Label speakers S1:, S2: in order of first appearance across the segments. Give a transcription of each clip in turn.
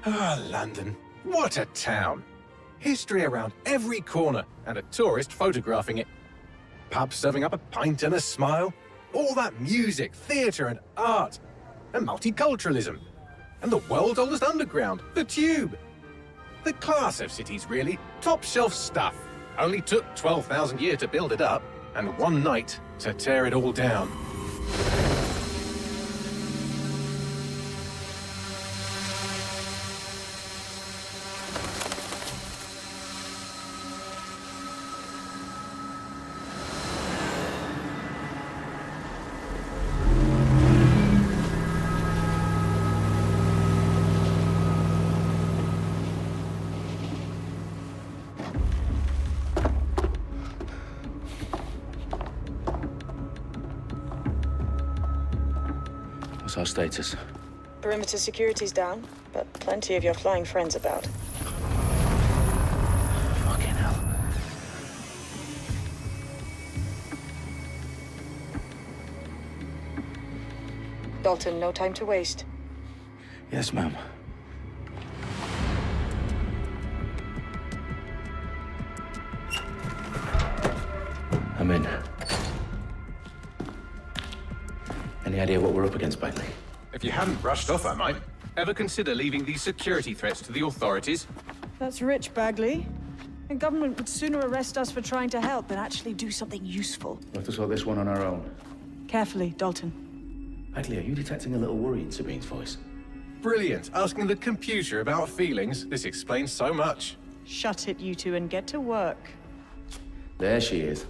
S1: Ah, London. What a town. History around every corner, and a tourist photographing it. Pubs serving up a pint and a smile. All that music, theatre and art. And multiculturalism. And the world's oldest underground, the Tube. The class of cities, really. Top shelf stuff. Only took 12,000 years to build it up, and one night to tear it all down.
S2: What's our status?
S3: Perimeter security's down, but plenty of your flying friends about.
S2: Fucking hell.
S3: Dalton, no time to waste.
S2: Yes, ma'am. I'm in. Any idea what we're up against, Bagley?
S1: If you hadn't brushed off, I might. Ever consider leaving these security threats to the authorities?
S3: That's rich, Bagley. The government would sooner arrest us for trying to help than actually do something useful.
S2: We'll have to sort this one on our own.
S3: Carefully, Dalton.
S2: Bagley, are you detecting a little worry in Sabine's voice?
S1: Brilliant. Asking the computer about feelings. This explains so much.
S3: Shut it, you two, and get to work.
S2: There she is.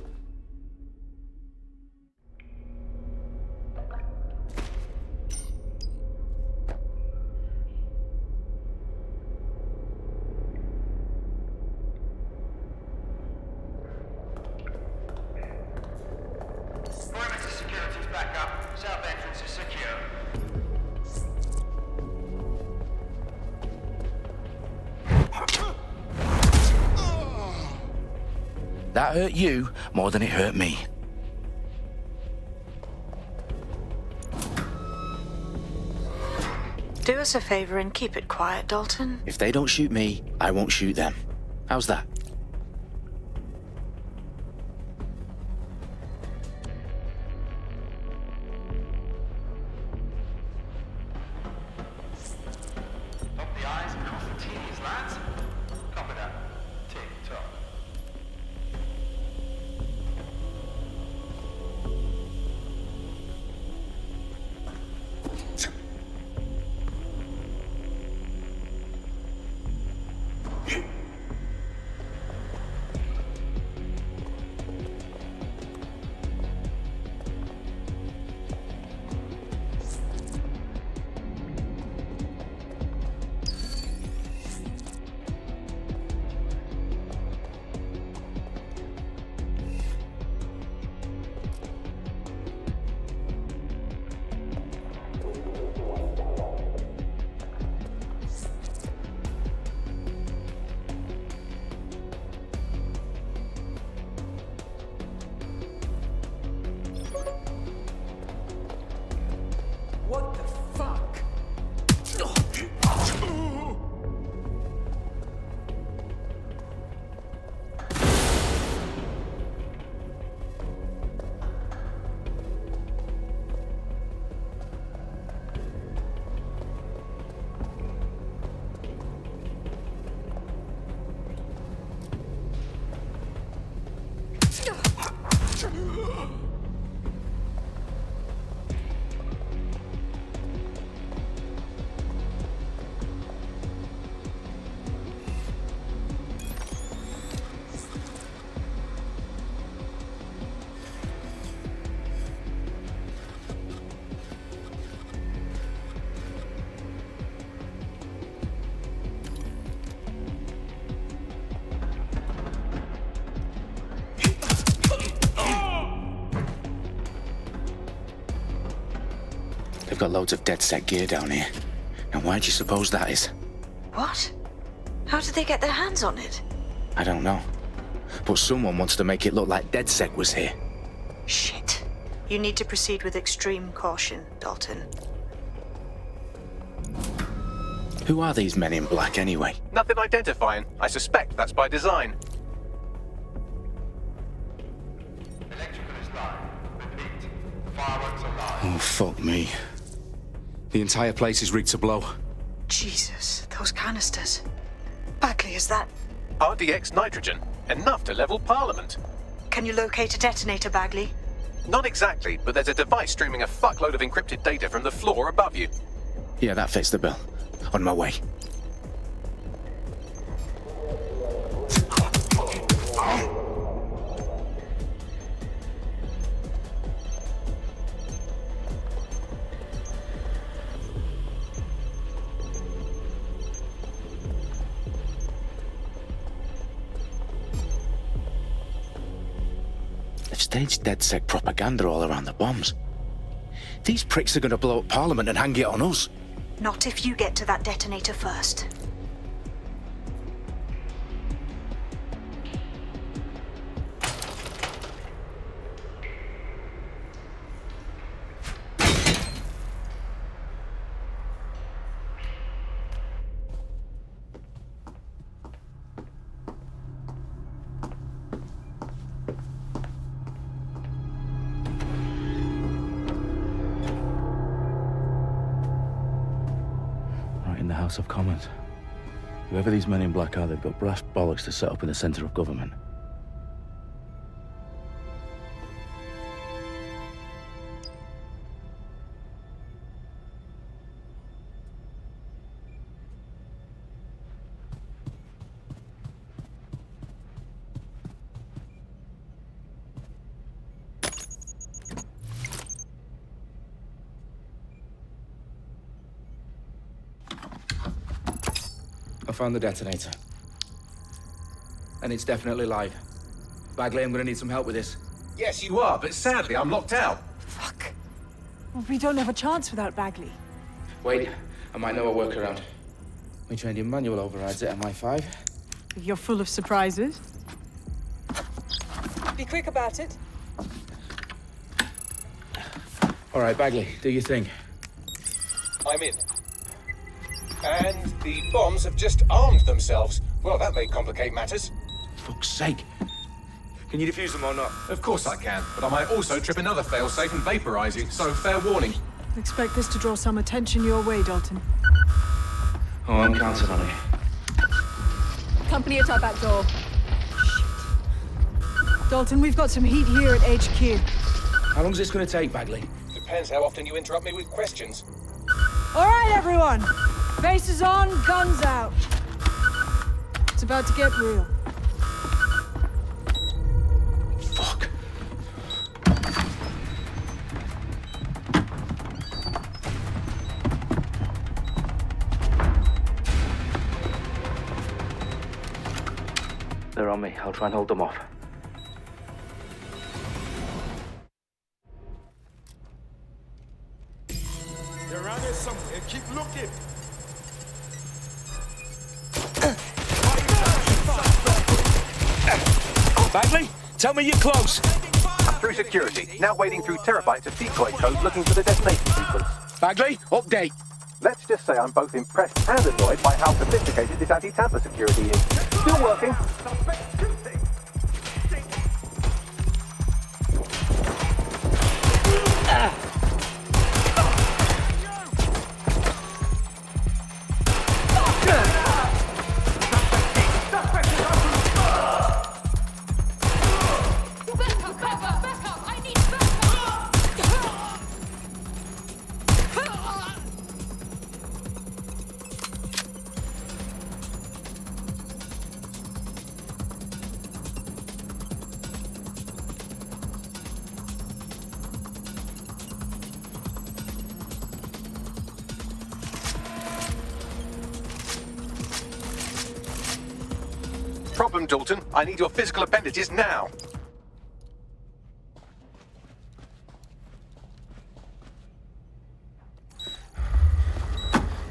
S4: Perimeter security's back up. South entrance is secure.
S2: That hurt you more than it hurt me.
S3: Do us a favor and keep it quiet, Dalton.
S2: If they don't shoot me, I won't shoot them. How's that?
S4: Dot the I's and cross the T's, lads. Copy that. Tick tock.
S1: What the fuck?
S2: They've got loads of dead set gear down here. And why do you suppose that is?
S3: What? How did they get their hands on it?
S2: I don't know. But someone wants to make it look like DedSec was here.
S3: Shit. You need to proceed with extreme caution, Dalton.
S2: Who are these men in black, anyway?
S1: Nothing identifying. I suspect that's by design.
S4: Electrical is live. Repeat. Fireworks are live.
S2: Oh, fuck me. The entire place is rigged to blow.
S3: Jesus, those canisters. Bagley, is that...
S1: RDX nitrogen. Enough to level Parliament.
S3: Can you locate a detonator, Bagley?
S1: Not exactly, but there's a device streaming a fuckload of encrypted data from the floor above you.
S2: Yeah, that fits the bill. On my way. They've staged DedSec propaganda all around the bombs. These pricks are going to blow up Parliament and hang it on us.
S3: Not if you get to that detonator first.
S5: In the House of Commons. Whoever these men in black are, they've got brass bollocks to set up in the centre of government.
S2: I found the detonator. And it's definitely live. Bagley, I'm gonna need some help with this.
S1: Yes, you are, but sadly I'm locked out.
S3: Fuck. We don't have a chance without Bagley.
S2: Wait, I might know a workaround. We trained in manual overrides at MI5.
S3: You're full of surprises. Be quick about it.
S2: All right, Bagley, do your thing.
S1: I'm in. And the bombs have just armed themselves. Well, that may complicate matters.
S2: Fuck's sake. Can you defuse them or not?
S1: Of course I can, but I might also trip another failsafe and vaporize you, so fair warning.
S3: Expect this to draw some attention your way, Dalton.
S2: Oh, I'm counting on it.
S6: Company at our back door.
S3: Dalton, we've got some heat here at HQ.
S2: How long's this gonna take, Bagley?
S1: Depends how often you interrupt me with questions.
S3: All right, everyone. Faces on, guns out. It's about to get real.
S2: Fuck.
S5: They're on me. I'll try and hold them off.
S7: They're around here somewhere. Keep looking.
S2: Bagley, tell me you're close.
S1: Through security, now wading through terabytes of decoy code looking for the detonation sequence.
S2: Bagley, update.
S1: Let's just say I'm both impressed and annoyed by how sophisticated this anti-tamper security is. Still working.
S6: Backup! I need backup!
S1: Problem, Dalton. I need your physical appendages now.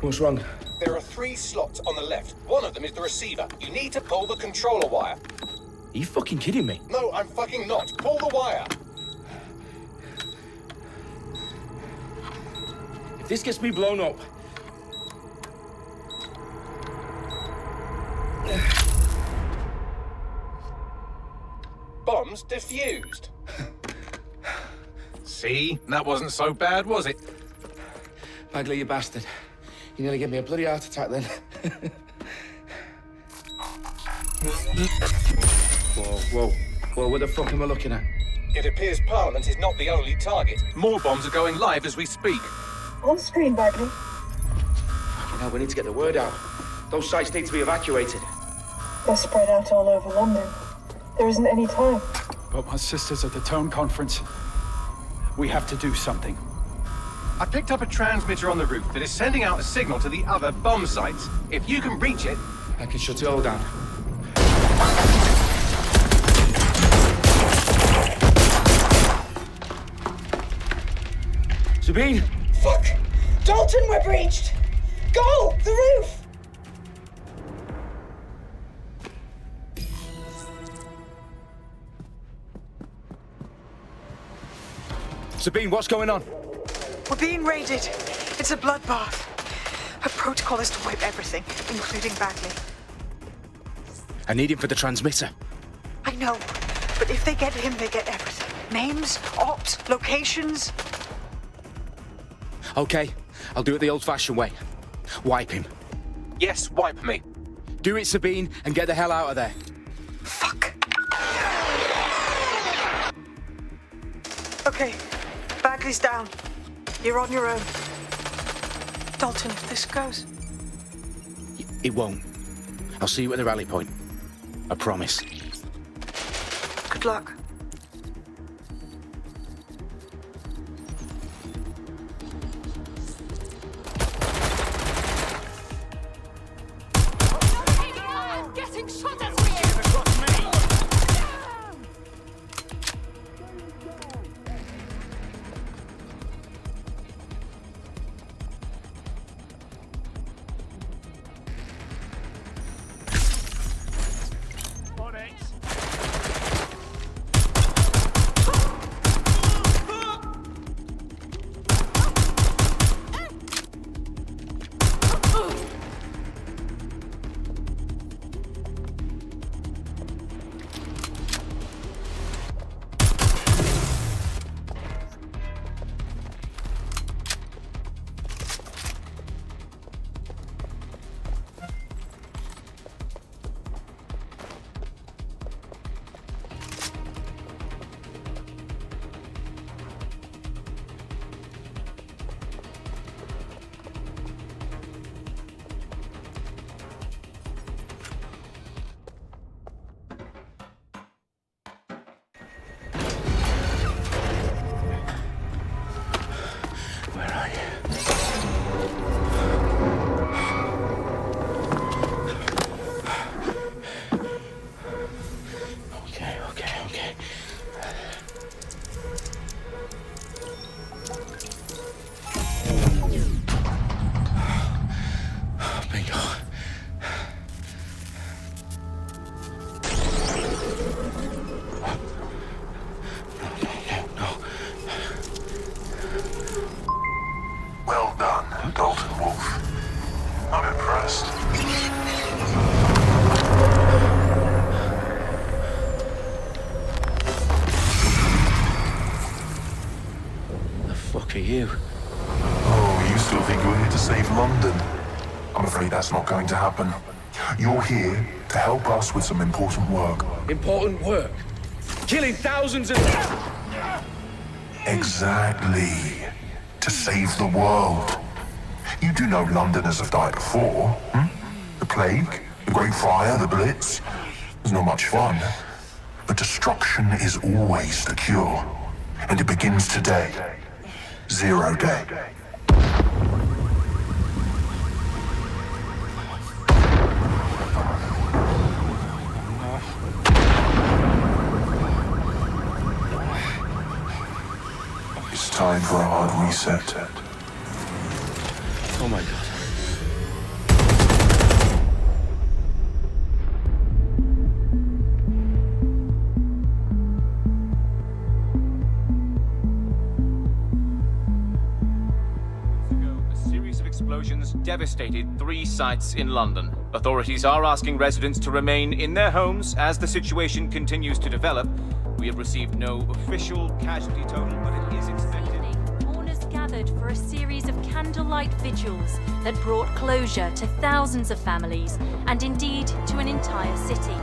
S2: What's wrong?
S1: There are 3 slots on the left. One of them is the receiver. You need to pull the controller wire.
S2: Are you fucking kidding me?
S1: No, I'm fucking not. Pull the wire.
S2: If this gets me blown up...
S1: bombs defused. See? That wasn't so bad, was it?
S2: Bagley, you bastard. You nearly gave me a bloody heart attack then. Whoa, what the fuck am I looking at?
S1: It appears Parliament is not the only target. More bombs are going live as we speak.
S8: On screen, Bagley.
S2: Now we need to get the word out. Those sites need to be evacuated.
S8: They're spread out all over London. There isn't any time.
S9: But my sister's at the town conference. We have to do something.
S1: I picked up a transmitter on the roof that is sending out a signal to the other bomb sites. If you can reach it...
S2: I can shut it all down. Sabine!
S8: Fuck! Dalton, we're breached! Go! The roof!
S2: Sabine, what's going on?
S10: We're being raided. It's a bloodbath. Her protocol is to wipe everything, including Bagley.
S2: I need him for the transmitter.
S10: I know, but if they get him, they get everything. Names, ops, locations.
S2: Okay, I'll do it the old-fashioned way. Wipe him.
S1: Yes, wipe me.
S2: Do it, Sabine, and get the hell out of there.
S10: Fuck. Okay, Bagley's down. You're on your own. Dalton, if this goes...
S2: It won't. I'll see you at the rally point. I promise.
S10: Good luck.
S6: I'm getting shot at!
S2: fuck are you?
S11: Oh, you still think you're here to save London? I'm afraid that's not going to happen. You're here to help us with some important work.
S2: Important work? Killing thousands of...
S11: Exactly. To save the world. You do know Londoners have died before, hmm? The Plague, the Great Fire, the Blitz. It's not much fun. But destruction is always the cure. And it begins today. Zero Day. It's time for a hard reset.
S2: Oh my God.
S12: Explosions devastated 3 sites in London. Authorities are asking residents to remain in their homes as the situation continues to develop, We have received no official casualty total, but it is expected.
S6: Mourners gathered for a series of candlelight vigils that brought closure to thousands of families, and indeed to an entire city.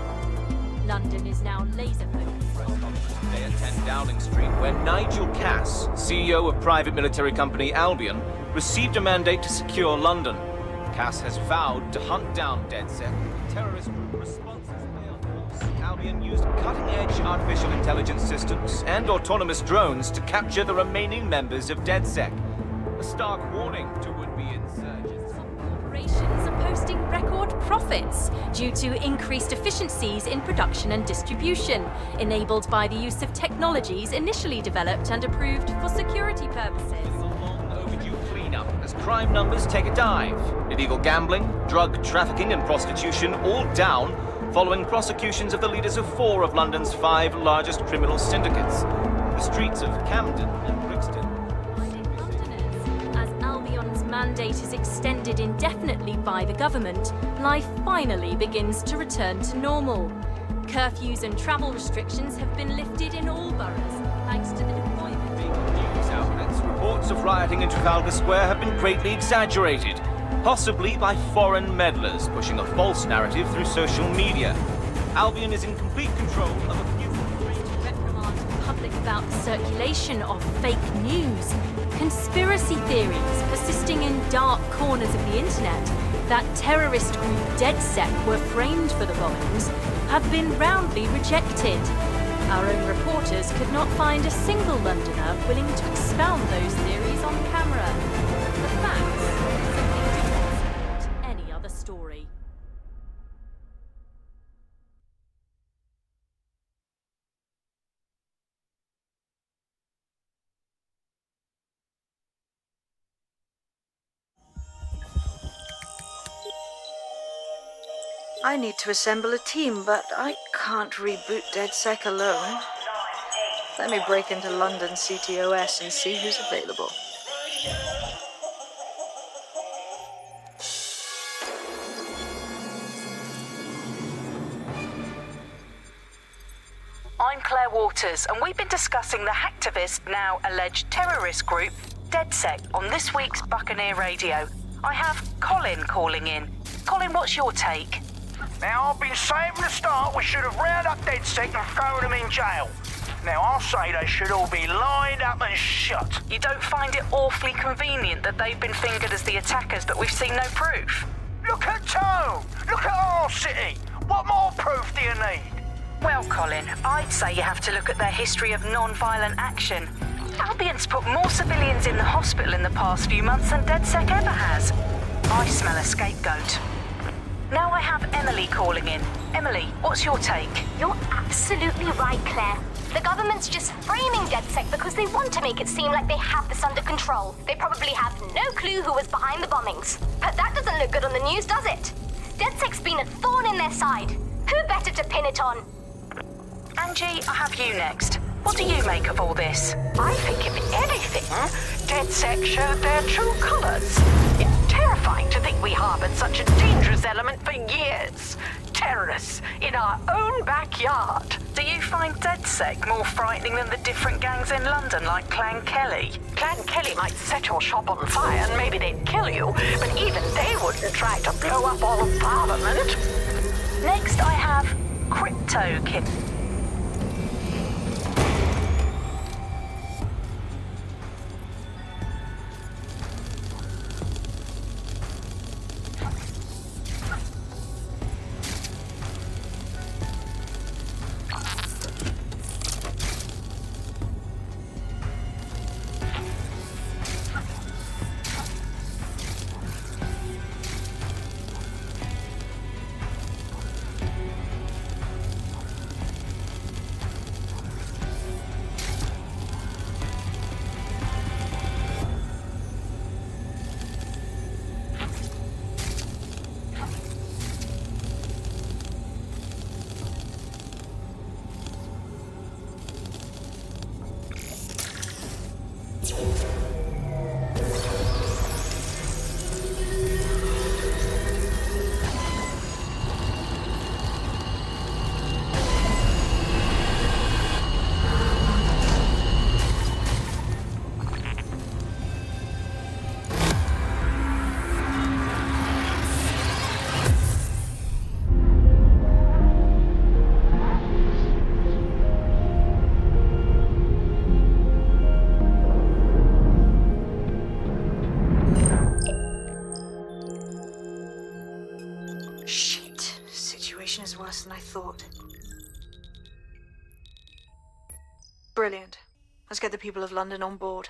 S6: London is now laser-focused on...
S12: Today at 10 Downing Street, where Nigel Cass, CEO of private military company Albion, received a mandate to secure London. Cass has vowed to hunt down DedSec, terrorist group responses. Albion used cutting-edge artificial intelligence systems and autonomous drones to capture the remaining members of DedSec. A stark warning to would-be insurgents.
S6: Corporations are posting record profits due to increased efficiencies in production and distribution, enabled by the use of technologies initially developed and approved for security purposes.
S12: Overdue cleanup as crime numbers take a dive. Illegal gambling, drug trafficking and prostitution all down following prosecutions of the leaders of 4 of London's 5 largest criminal syndicates. The streets of Camden and Brixton.
S6: As Albion's mandate is extended indefinitely by the government, life finally begins to return to normal. Curfews and travel restrictions have been lifted in all boroughs, thanks to the deployment.
S12: News outlets, reports of rioting in Trafalgar Square have been greatly exaggerated, possibly by foreign meddlers pushing a false narrative through social media. Albion is in complete control of a few...
S6: reprimand the public about the circulation of fake news, conspiracy theories persisting in dark corners of the internet that terrorist group DedSec were framed for the bombings have been roundly rejected. Our own reporters could not find a single Londoner willing to expound those theories on camera. The facts simply do not support any other story.
S10: I need to assemble a team, but I can't reboot DedSec alone. Let me break into London CTOS and see who's available.
S13: I'm Claire Waters, and we've been discussing the hacktivist, now alleged terrorist group, DedSec, on this week's Buccaneer Radio. I have Colin calling in. Colin, what's your take?
S14: Now, I've been saying from the start we should have rounded up DedSec and thrown them in jail. Now, I'll say they should all be lined up and shot.
S13: You don't find it awfully convenient that they've been fingered as the attackers, but we've seen no proof?
S14: Look at Tone! Look at our city! What more proof do you need?
S13: Well, Colin, I'd say you have to look at their history of non-violent action. Albion's put more civilians in the hospital in the past few months than DedSec ever has. I smell a scapegoat. Now I have Emily calling in. Emily, what's your take?
S15: You're absolutely right, Claire. The government's just framing DedSec because they want to make it seem like they have this under control. They probably have no clue who was behind the bombings. But that doesn't look good on the news, does it? DedSec's been a thorn in their side. Who better to pin it on?
S13: Angie, I have you next. What do you make of all this?
S16: I think if anything, DedSec showed their true colors. It's terrifying to think we harbored such a dangerous element for years. Terrorists in our own backyard.
S13: Do you find DedSec more frightening than the different gangs in London, like Clan Kelly?
S16: Clan Kelly might set your shop on fire and maybe they'd kill you, but even they wouldn't try to blow up all of Parliament.
S13: Next I have Crypto Kid.
S10: Brilliant. Let's get the people of London on board.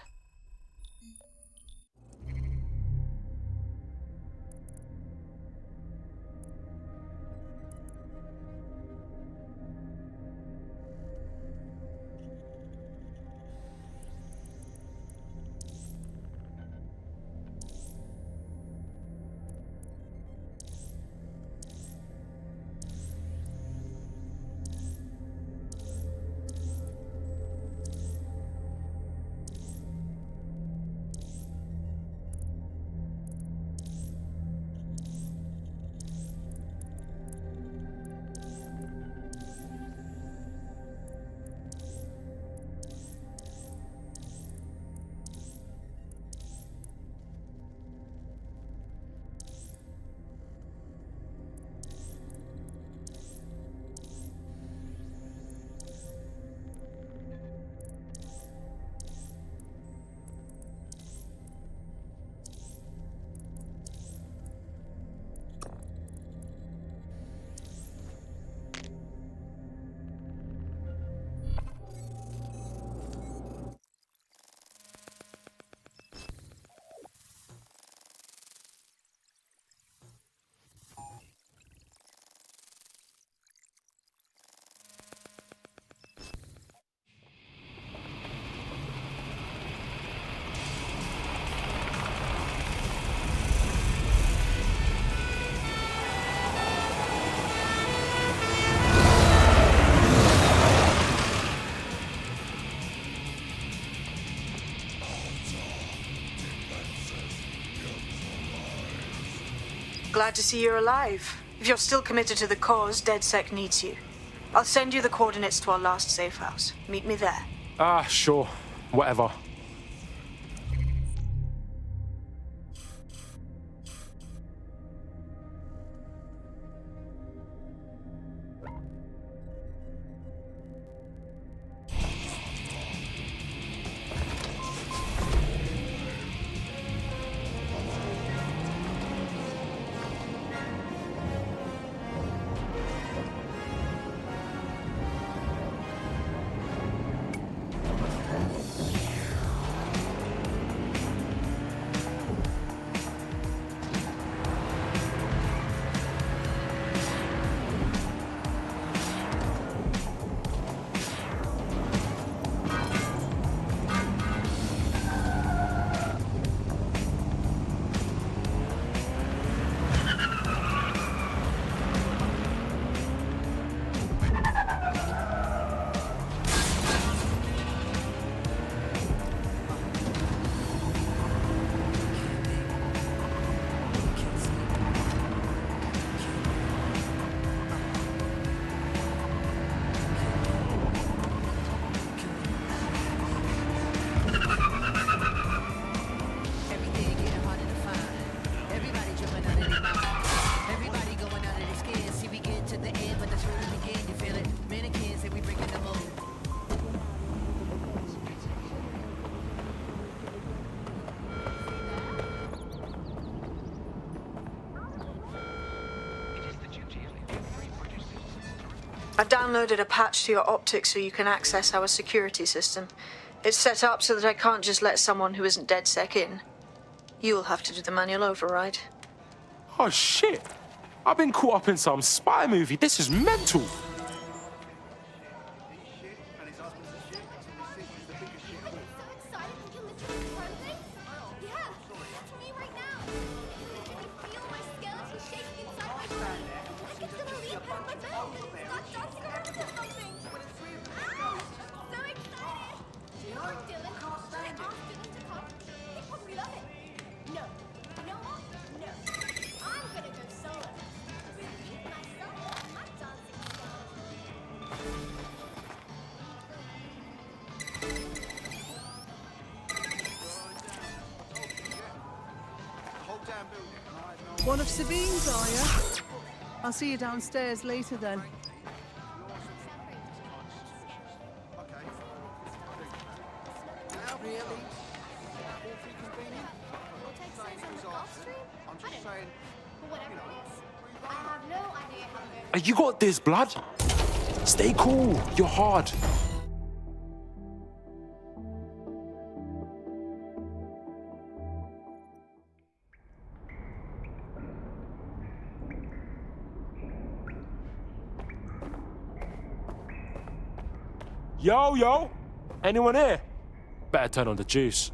S10: Glad to see you're alive. If you're still committed to the cause, DedSec needs you. I'll send you the coordinates to our last safe house. Meet me there.
S17: Sure. Whatever.
S10: I've downloaded a patch to your optics so you can access our security system. It's set up so that I can't just let someone who isn't DedSec in. You'll have to do the manual override.
S17: Oh shit! I've been caught up in some spy movie. This is mental.
S3: One of Sabine's, are you? I'll see you downstairs later then.
S17: You got this, blood. Stay cool. You're hard. Yo! Anyone here? Better turn on the juice.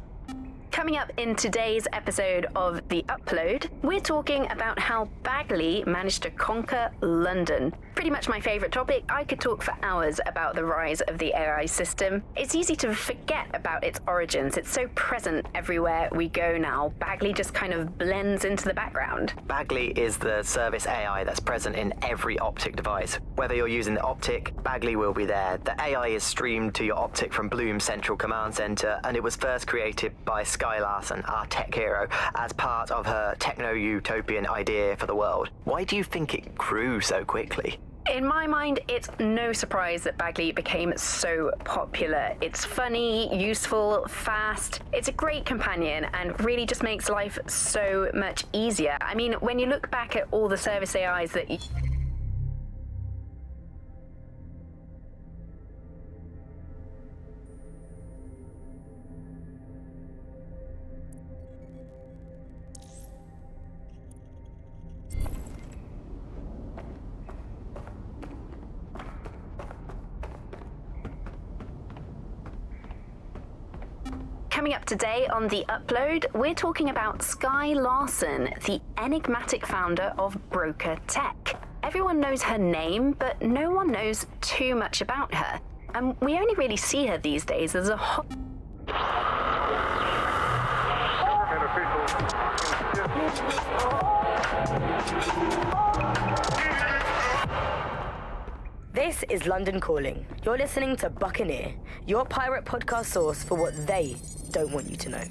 S18: Coming up in today's episode of The Upload, we're talking about how Bagley managed to conquer London. Pretty much my favourite topic. I could talk for hours about the rise of the AI system. It's easy to forget about its origins. It's so present everywhere we go now. Bagley just kind of blends into the background.
S19: Bagley is the service AI that's present in every Optic device. Whether you're using the Optic, Bagley will be there. The AI is streamed to your Optic from Bloom's Central Command Center, and it was first created by Sky Larson, our tech hero, as part of her techno-utopian idea for the world. Why do you think it grew so quickly?
S18: In my mind, it's no surprise that Bagley became so popular. It's funny, useful, fast. It's a great companion and really just makes life so much easier. I mean, when you look back at all the service AIs that Coming up today on The Upload, we're talking about Sky Larson, the enigmatic founder of Broker Tech. Everyone knows her name, but no one knows too much about her. And we only really see her these days as a
S20: This is London Calling. You're listening to Buccaneer, your pirate podcast source for what they don't want you to know.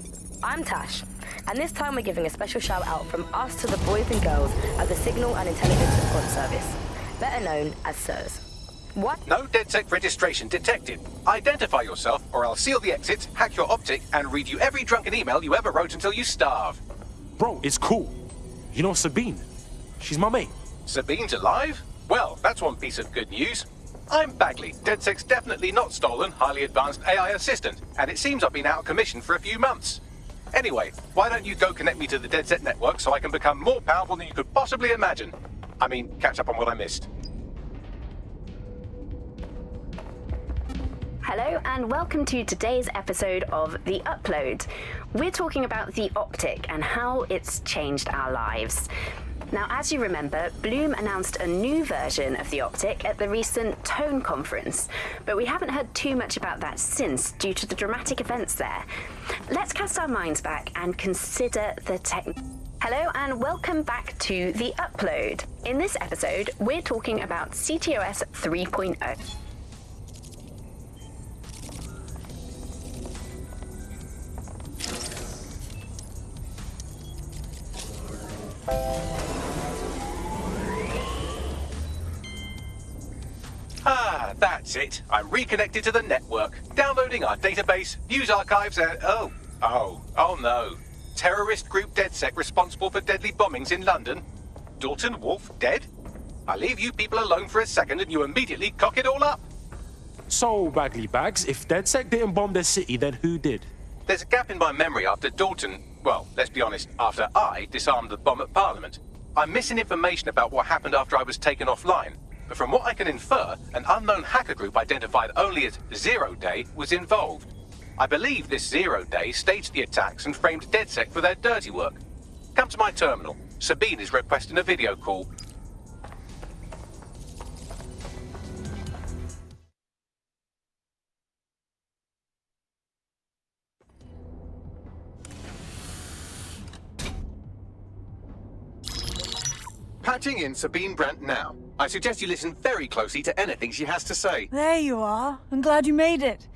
S20: I'm Tash, and this time we're giving a special shout out from us to the boys and girls at the Signal and Intelligence Response Service, better known as SIRS. What?
S1: No DedSec registration detected. Identify yourself, or I'll seal the exits, hack your Optic, and read you every drunken email you ever wrote until you starve.
S17: Bro, it's cool. You know Sabine? She's my mate.
S1: Sabine's alive? Well, that's one piece of good news. I'm Bagley, DedSec's definitely not stolen, highly advanced AI assistant, and it seems I've been out of commission for a few months. Anyway, why don't you go connect me to the DedSec network so I can become more powerful than you could possibly imagine? I mean, catch up on what I missed.
S18: Hello and welcome to today's episode of The Upload. We're talking about the Optic and how it's changed our lives. Now, as you remember, Bloom announced a new version of the Optic at the recent Tone conference, but we haven't heard too much about that since due to the dramatic events there. Let's cast our minds back and consider the Hello and welcome back to The Upload. In this episode, we're talking about CTOS 3.0.
S1: Ah, that's it. I'm reconnected to the network, downloading our database, news archives, and oh no. Terrorist group DedSec responsible for deadly bombings in London. Dalton Wolf dead? I leave you people alone for a second and you immediately cock it all up.
S17: So, Bagley Bags, if DedSec didn't bomb their city, then who did?
S1: There's a gap in my memory after Dalton, well, let's be honest, after I disarmed the bomb at Parliament. I'm missing information about what happened after I was taken offline. But from what I can infer, an unknown hacker group identified only as Zero Day was involved. I believe this Zero Day staged the attacks and framed DedSec for their dirty work. Come to my terminal. Sabine is requesting a video call. Patching in Sabine Brandt now. I suggest you listen very closely to anything she has to say.
S3: There you are. I'm glad you made it.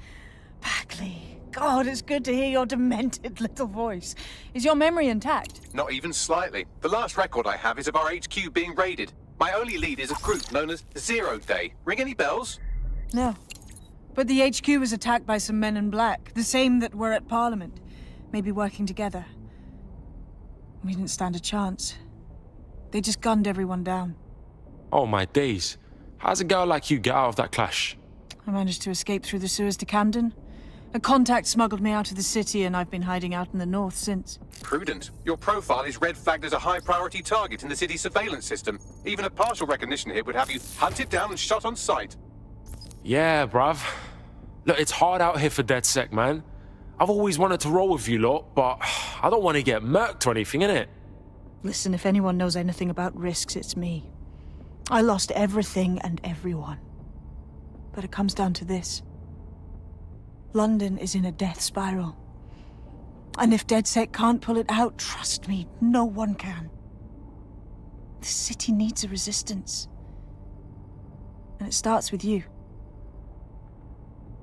S3: Bagley, God, it's good to hear your demented little voice. Is your memory intact?
S1: Not even slightly. The last record I have is of our HQ being raided. My only lead is a group known as Zero Day. Ring any bells?
S3: No. But the HQ was attacked by some men in black, the same that were at Parliament. Maybe working together. We didn't stand a chance. They just gunned everyone down.
S17: Oh my days. How's a girl like you get out of that clash?
S3: I managed to escape through the sewers to Camden. A contact smuggled me out of the city and I've been hiding out in the north since.
S1: Prudent. Your profile is red flagged as a high-priority target in the city's surveillance system. Even a partial recognition hit would have you hunted down and shot on sight.
S17: Yeah, bruv. Look, it's hard out here for DedSec, man. I've always wanted to roll with you lot, but I don't want to get murked or anything, innit?
S3: Listen, if anyone knows anything about risks, it's me. I lost everything and everyone. But it comes down to this. London is in a death spiral. And if DedSec can't pull it out, trust me, no one can. The city needs a resistance. And it starts with you.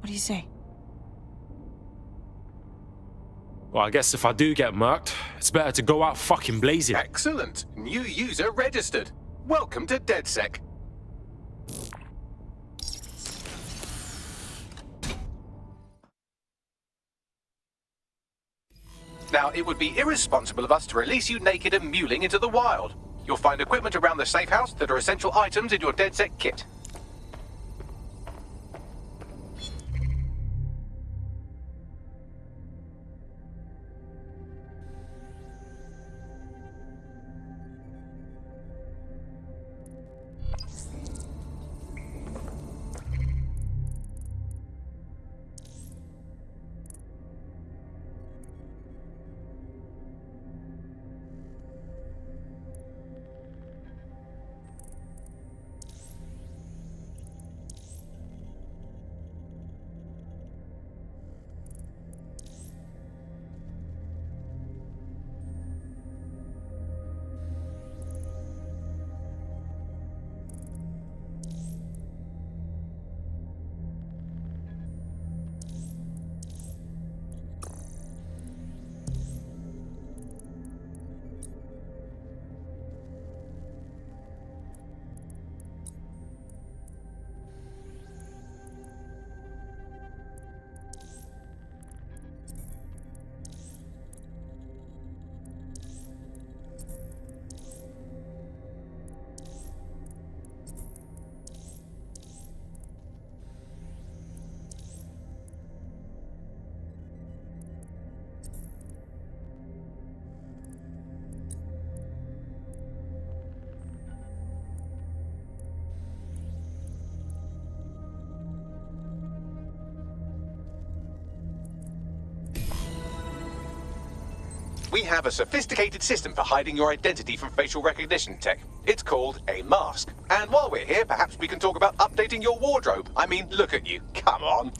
S3: What do you say?
S17: Well, I guess if I do get murked, it's better to go out fucking blazing.
S1: Excellent. New user registered. Welcome to DedSec. Now, it would be irresponsible of us to release you naked and mewling into the wild. You'll find equipment around the safe house that are essential items in your DedSec kit. We have a sophisticated system for hiding your identity from facial recognition tech. It's called a mask. And while we're here, perhaps we can talk about updating your wardrobe. I mean, look at you. Come on.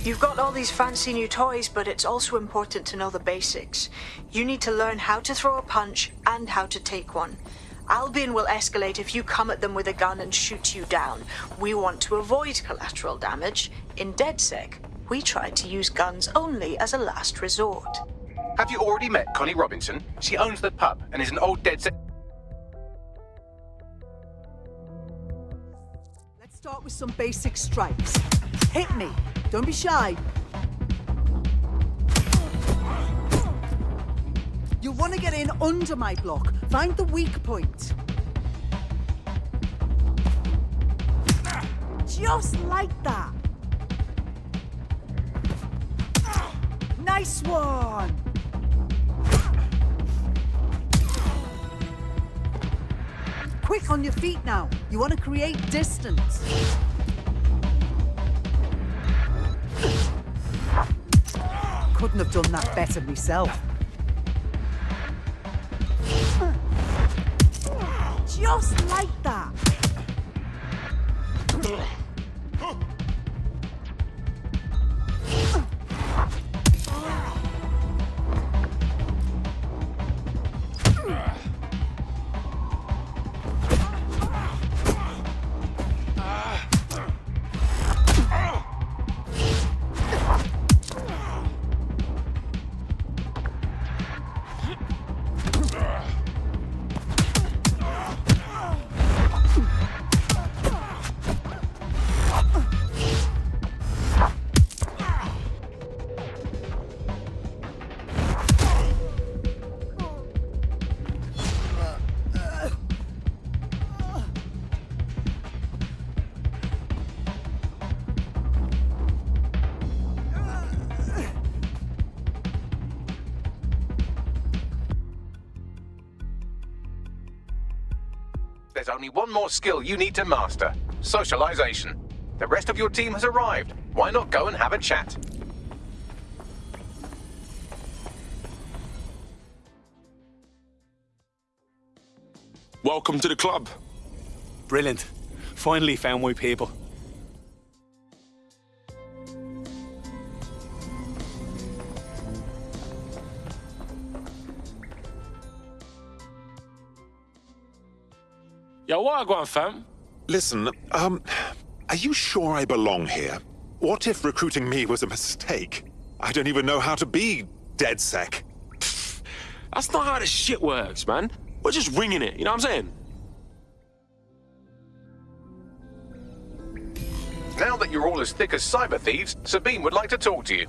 S10: You've got all these fancy new toys, but it's also important to know the basics. You need to learn how to throw a punch and how to take one. Albion will escalate if you come at them with a gun and shoot you down. We want to avoid collateral damage. In DedSec, we try to use guns only as a last resort.
S1: Have you already met Connie Robinson? She owns the pub and is an old DedSec...
S21: Let's start with some basic strikes. Hit me. Don't be shy. You'll want to get in under my block. Find the weak point. Just like that. Nice one. Quick on your feet now. You want to create distance. Couldn't have done that better myself. Just like that.
S1: There's only one more skill you need to master: socialization. The rest of your team has arrived. Why not go and have a chat?
S4: Welcome to the club.
S22: Brilliant. Finally found my people.
S17: Yo, what I going, fam?
S23: Listen, are you sure I belong here? What if recruiting me was a mistake? I don't even know how to be DedSec.
S17: That's not how this shit works, man. We're just ringing it, you know what I'm saying?
S1: Now that you're all as thick as cyber thieves, Sabine would like to talk to you.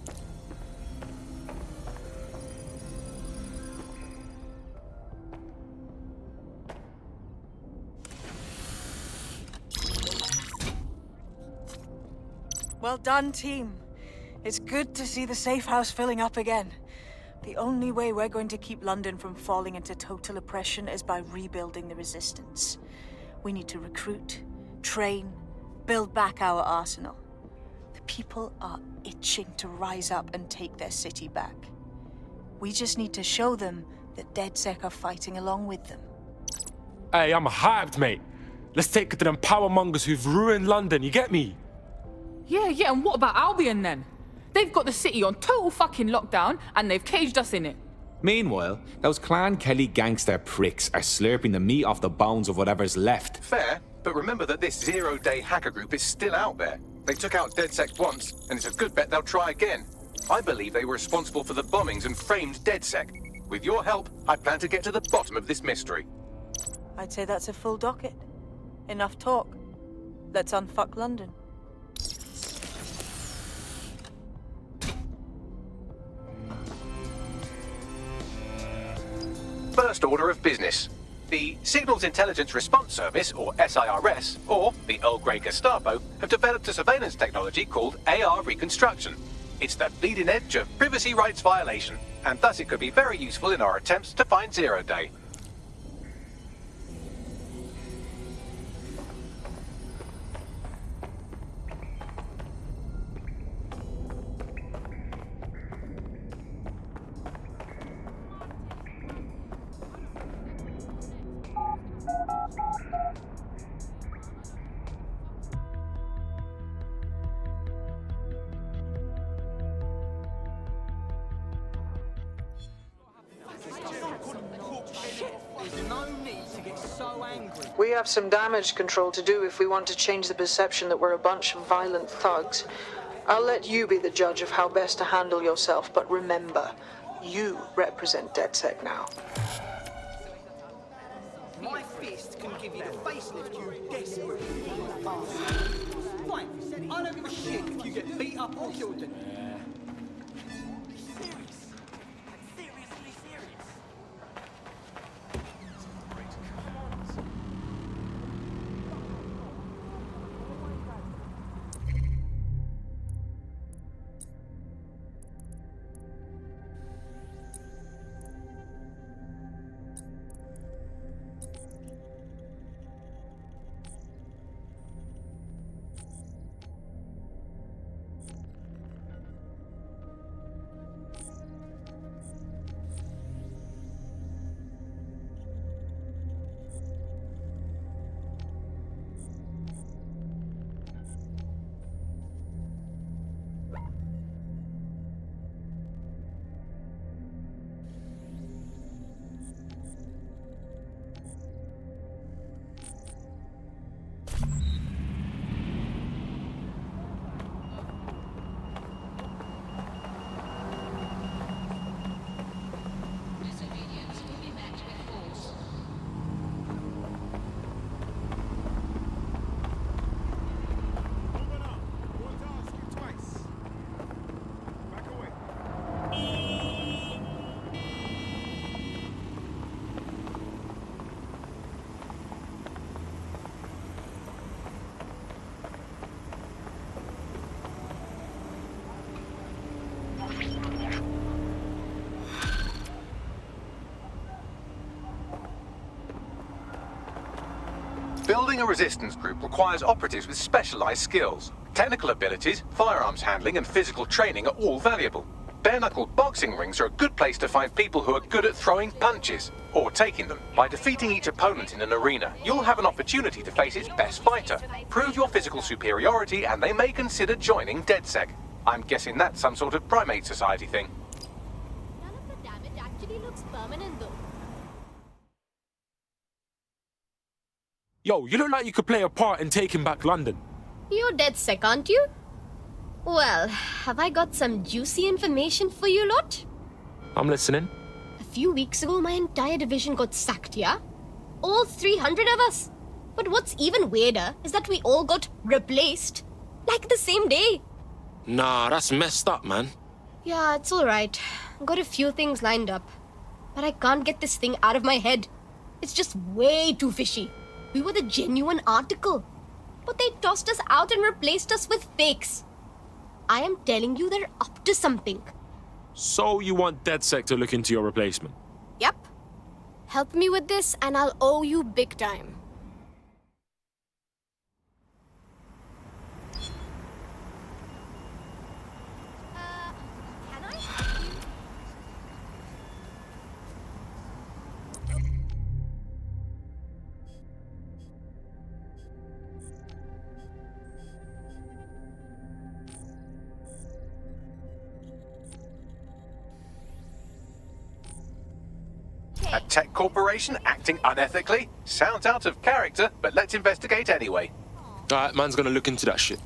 S3: Well done, team. It's good to see the safe house filling up again. The only way we're going to keep London from falling into total oppression is by rebuilding the resistance. We need to recruit, train, build back our arsenal. The people are itching to rise up and take their city back. We just need to show them that DedSec are fighting along with them.
S17: Hey, I'm hyped, mate. Let's take it to them power mongers who've ruined London, you get me?
S24: Yeah, and what about Albion then? They've got the city on total fucking lockdown and they've caged us in it.
S25: Meanwhile, those Clan Kelly gangster pricks are slurping the meat off the bones of whatever's left.
S1: Fair, but remember that this zero-day hacker group is still out there. They took out DedSec once, and it's a good bet they'll try again. I believe they were responsible for the bombings and framed DedSec. With your help, I plan to get to the bottom of this mystery.
S3: I'd say that's a full docket. Enough talk. Let's unfuck London.
S1: First order of business. The Signals Intelligence Response Service, or SIRS, or the Earl Grey Gestapo, have developed a surveillance technology called AR Reconstruction. It's the bleeding edge of privacy rights violation, and thus it could be very useful in our attempts to find Zero Day.
S10: We have some damage control to do if we want to change the perception that we're a bunch of violent thugs. I'll let you be the judge of how best to handle yourself, but remember, you represent DedSec now.
S26: My fist can give you the facelift you desperately need. Right, I don't give a shit if you get beat up or killed then.
S1: Building a resistance group requires operatives with specialized skills. Technical abilities, firearms handling, and physical training are all valuable. Bare-knuckle boxing rings are a good place to find people who are good at throwing punches, or taking them. By defeating each opponent in an arena, you'll have an opportunity to face its best fighter. Prove your physical superiority, and they may consider joining DedSec. I'm guessing that's some sort of primate society thing.
S15: None of the damage actually looks permanent, though.
S17: Yo, you look like you could play a part in taking back London.
S15: You're DedSec, aren't you? Well, have I got some juicy information for you lot?
S17: I'm listening.
S15: A few weeks ago, my entire division got sacked, yeah? All 300 of us. But what's even weirder is that we all got replaced. Like the same day.
S17: Nah, that's messed up, man.
S15: Yeah, it's alright. Got a few things lined up. But I can't get this thing out of my head. It's just way too fishy. We were the genuine article. But they tossed us out and replaced us with fakes. I am telling you, they're up to something.
S17: So you want DedSec to look into your replacement?
S15: Yep. Help me with this and I'll owe you big time.
S1: A tech corporation acting unethically? Sounds out of character, but let's investigate anyway.
S17: Alright, man's gonna look into that shit.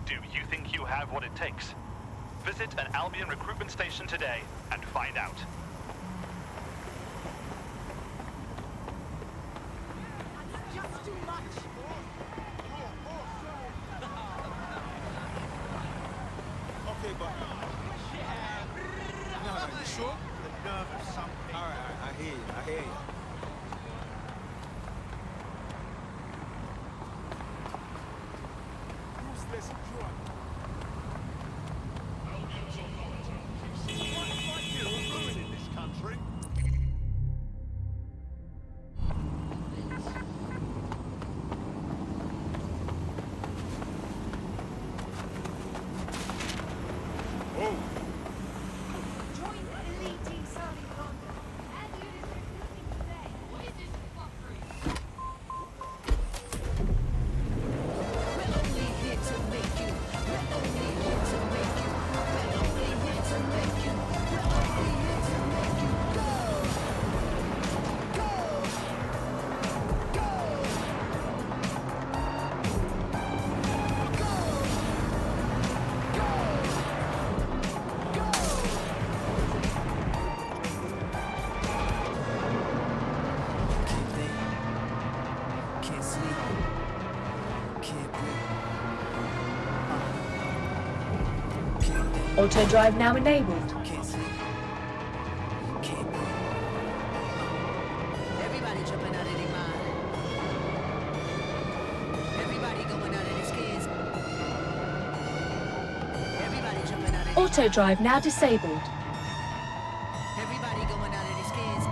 S2: Do you think you have what it takes? Visit an Albion recruitment station today and find out.
S26: Okay, but no, you sure? The nerve of some people. All right, I hear you. Ruthless drug. Someone like you are ruining this country. Oh.
S5: Auto drive now enabled.
S21: Everybody jumping out of their mind. Everybody going out of their skins. Everybody jumping out of their
S5: Auto drive now disabled.
S21: Everybody going out of their skins.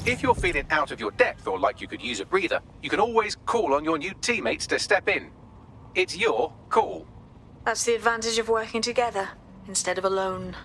S1: If you're feeling out of your depth or like you could use a breather, you can always call on your new teammates to step in. It's your call.
S10: That's the advantage of working together instead of alone.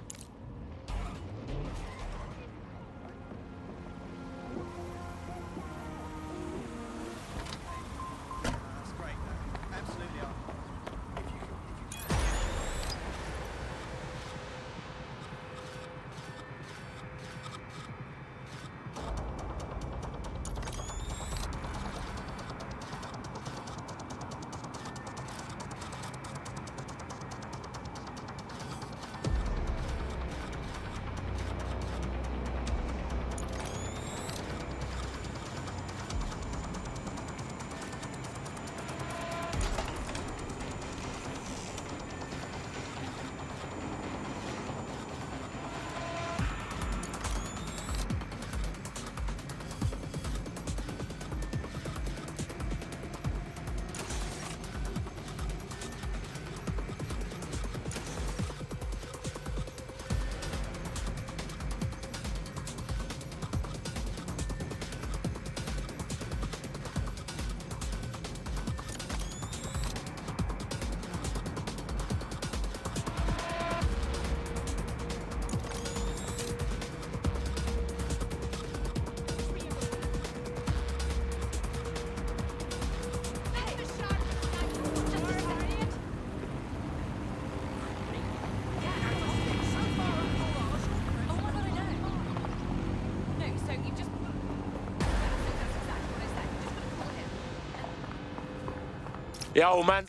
S17: Yo, man.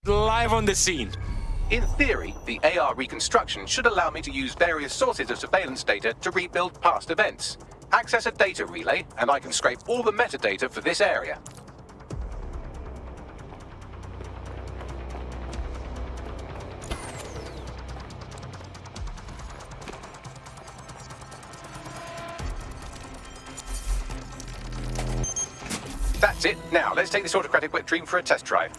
S17: Live on the scene.
S1: In theory, the AR reconstruction should allow me to use various sources of surveillance data to rebuild past events. Access a data relay, and I can scrape all the metadata for this area. That's it. Now, let's take this autocratic wet dream for a test drive.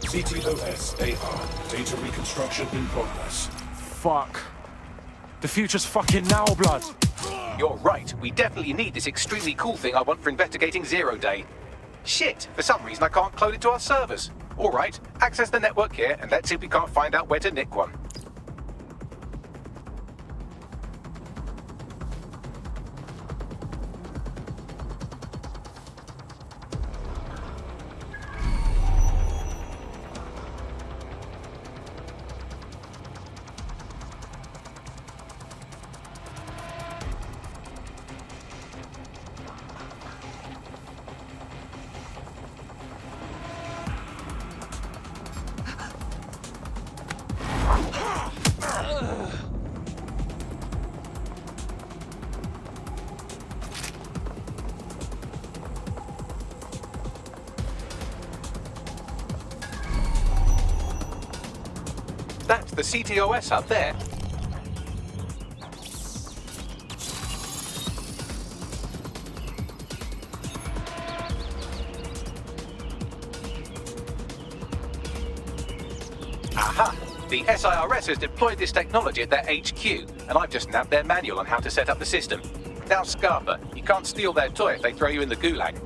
S6: CTOS AR. Data reconstruction in progress.
S17: Fuck. The future's fucking now, blood.
S1: You're right. We definitely need this extremely cool thing I want for investigating Zero Day. Shit, for some reason I can't clone it to our servers. All right, access the network here and let's see if we can't find out where to nick one. That's the CTOS up there. Aha! The SIRS has deployed this technology at their HQ, and I've just nabbed their manual on how to set up the system. Now, Scarpa, you can't steal their toy if they throw you in the gulag.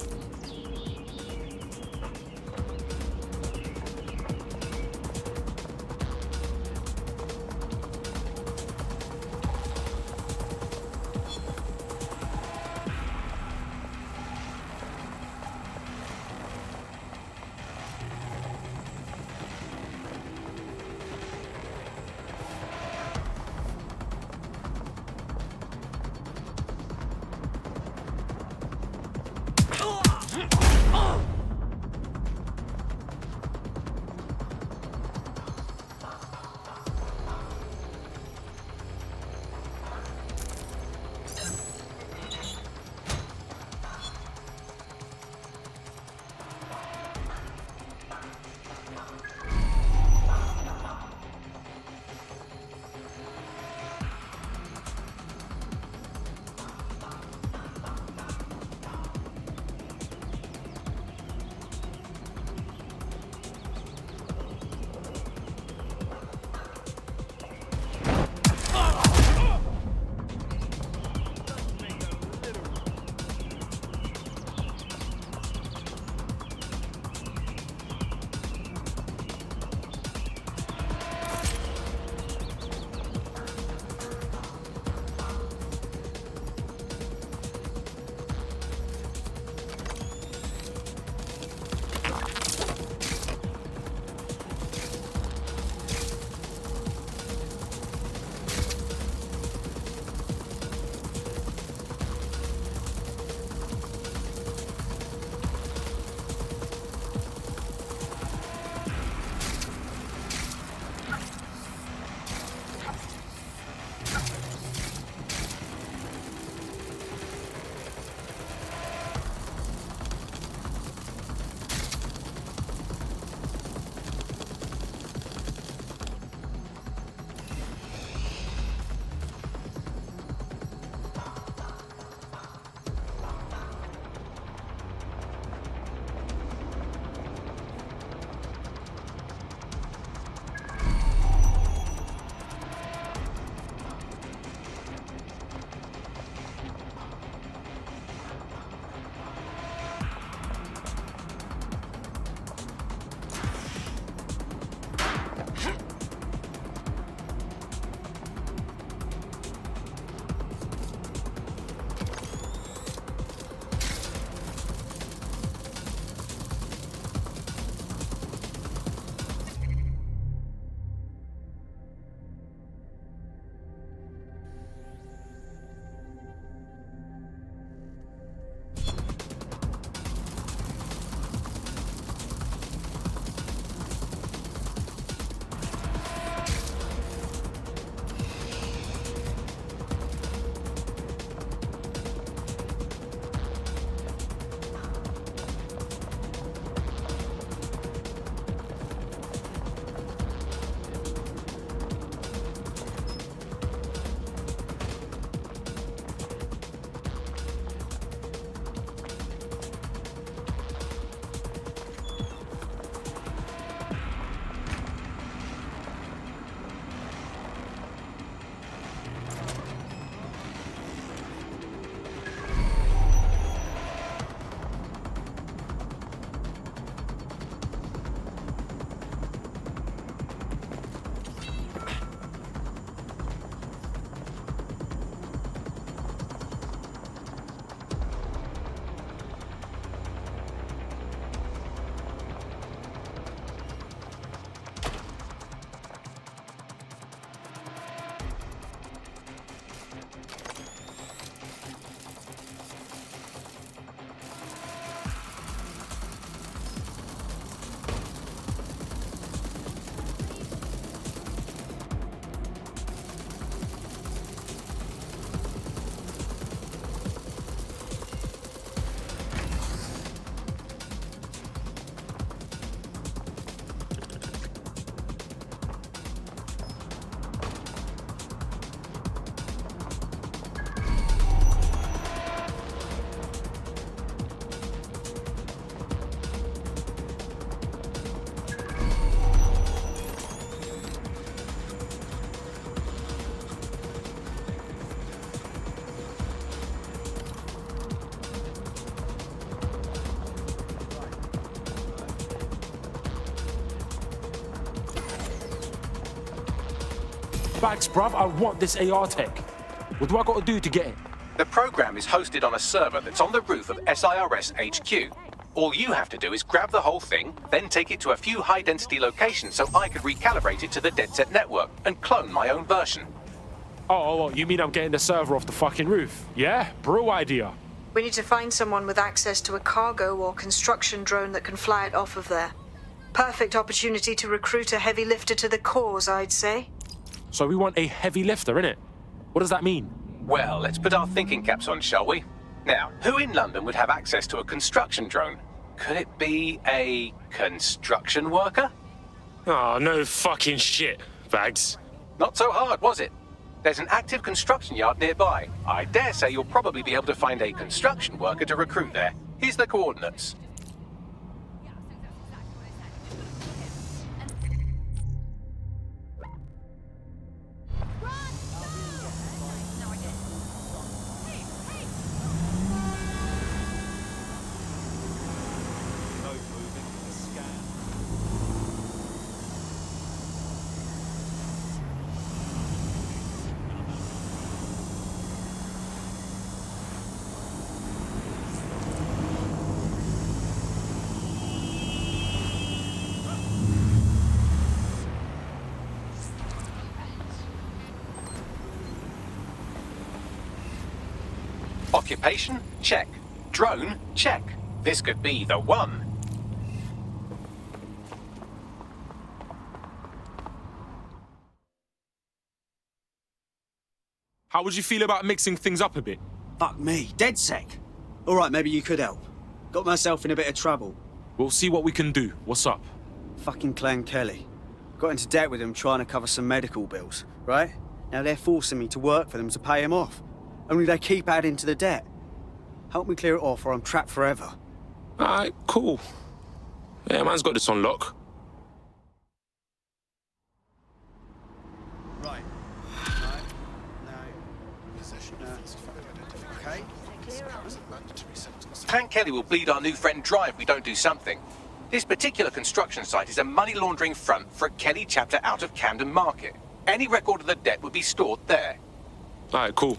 S17: Bags, bruv, I want this AR tech. What do I got to do to get it?
S1: The program is hosted on a server that's on the roof of SIRS HQ. All you have to do is grab the whole thing, then take it to a few high-density locations so I could recalibrate it to the DedSec network and clone my own version.
S17: Oh, you mean I'm getting the server off the fucking roof? Yeah? Bro idea.
S10: We need to find someone with access to a cargo or construction drone that can fly it off of there. Perfect opportunity to recruit a heavy lifter to the cause, I'd say.
S17: So we want a heavy lifter, innit? What does that mean?
S1: Well, let's put our thinking caps on, shall we? Now, who in London would have access to a construction drone? Could it be a construction worker?
S17: Oh, no fucking shit, Bags.
S1: Not so hard, was it? There's an active construction yard nearby. I dare say you'll probably be able to find a construction worker to recruit there. Here's the coordinates. Occupation? Check. Drone? Check. This could be the one.
S17: How would you feel about mixing things up a bit?
S26: Fuck me, DedSec. All right, maybe you could help. Got myself in a bit of trouble.
S17: We'll see what we can do. What's up?
S26: Fucking Clan Kelly. Got into debt with him trying to cover some medical bills, right? Now they're forcing me to work for them to pay him off. Only they keep adding to the debt. Help me clear it off or I'm trapped forever.
S4: Alright, cool. Yeah, man's got this on lock.
S26: Right. Okay.
S1: Clan Kelly will bleed our new friend dry if we don't do something. This particular construction site is a money laundering front for a Kelly chapter out of Camden Market. Any record of the debt would be stored there.
S4: Alright, cool.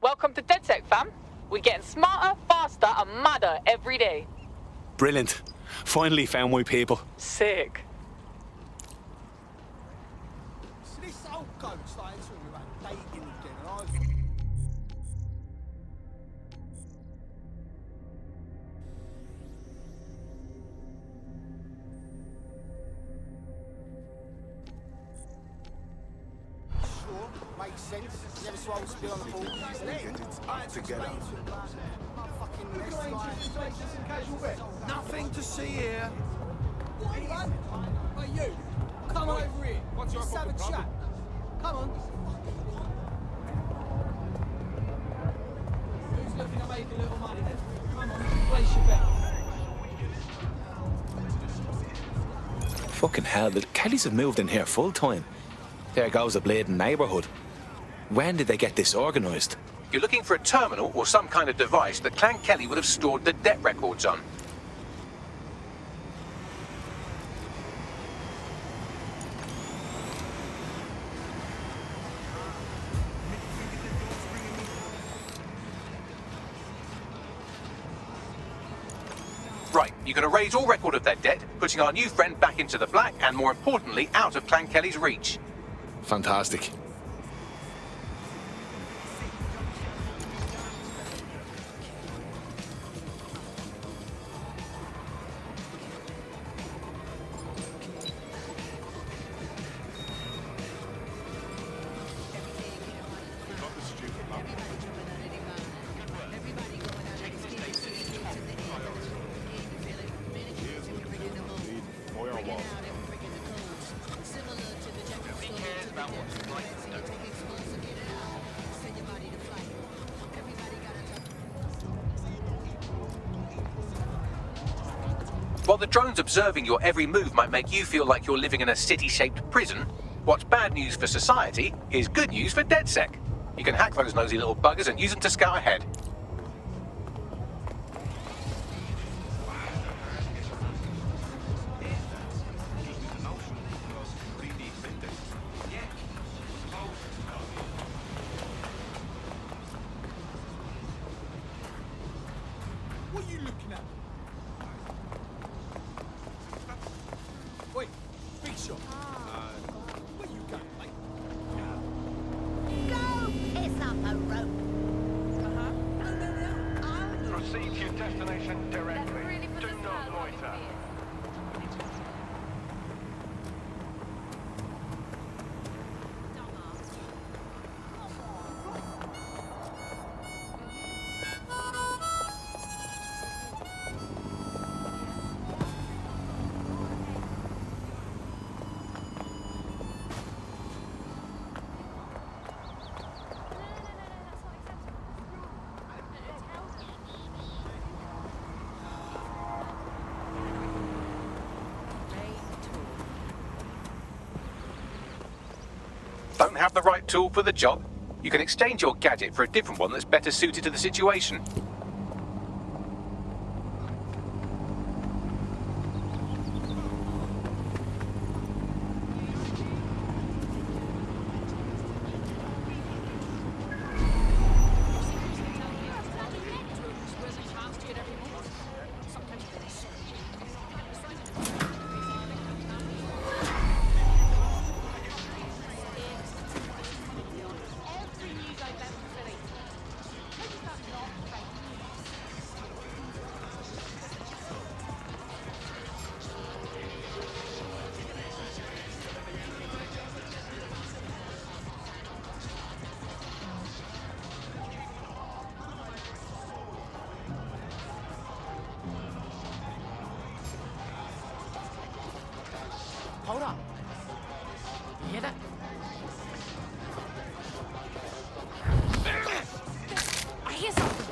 S24: Welcome to DedSec, fam. We're getting smarter, faster, and madder every day.
S22: Brilliant. Finally found my people.
S24: Sick.
S26: So this old goat's like talking about dating again, and I was... Sure, makes sense. Never supposed to be on the ball. Together. Nothing to see here. Hey, you. Come over here. Let's have a chat. Come on. Who's looking to make a little money then? Come on, place your bet.
S25: Fucking hell, the Kellys have moved in here full time. There goes a bleeding neighbourhood. When did they get this organised?
S1: You're looking for a terminal or some kind of device that Clan Kelly would have stored the debt records on. Right, you can erase all record of their debt, putting our new friend back into the black and, more importantly, out of Clan Kelly's reach.
S25: Fantastic.
S1: While the drones observing your every move might make you feel like you're living in a city-shaped prison, what's bad news for society is good news for DedSec. You can hack those nosy little buggers and use them to scout ahead.
S7: What are you looking at? Wait, big shot. Where you going, mate?
S15: Go! It's up a rope.
S2: Proceed to your destination directly. Do not loiter.
S1: Don't have the right tool for the job? You can exchange your gadget for a different one that's better suited to the situation.
S7: Hold up. You hear that? I hear something.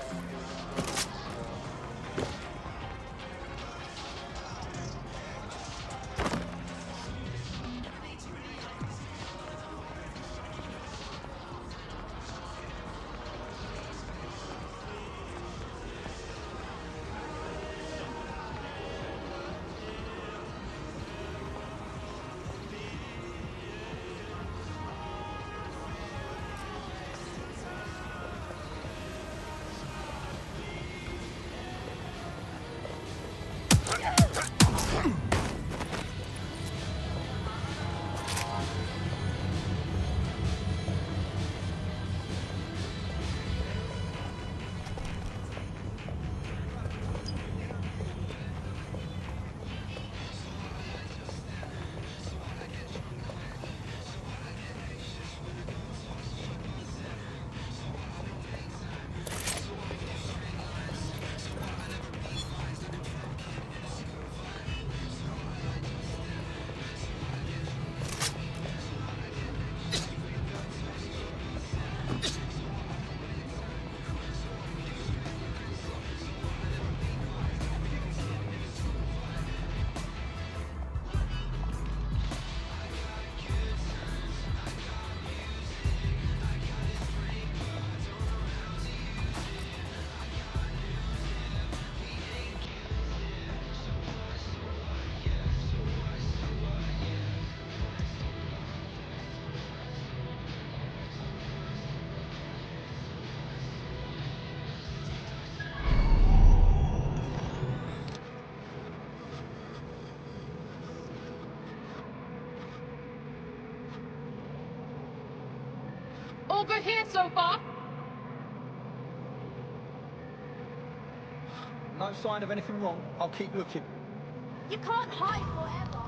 S24: All good here so far?
S7: No sign of anything wrong. I'll keep looking.
S15: You can't hide forever.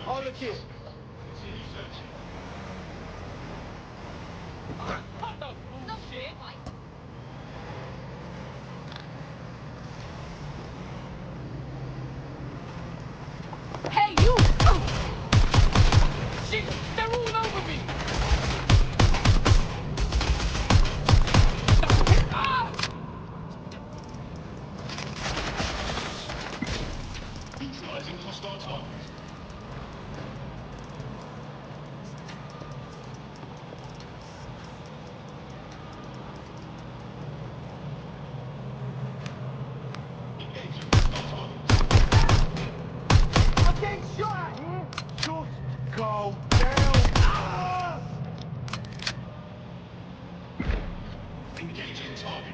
S7: Oh, look here.
S24: What the bullshit? Hey, you! Shit, they're all over me! Ah!
S7: I'm getting shot! Just go down! Engaging target.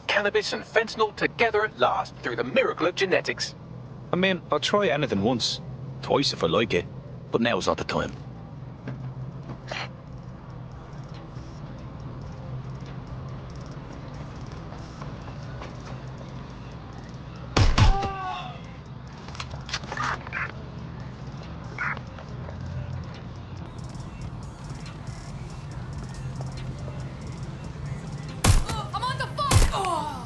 S8: Cannabis and fentanyl together at last through the miracle of genetics.
S9: I mean, I'll try anything once, twice if I like it, but now's not the time.
S24: I'm on the fuck! Oh.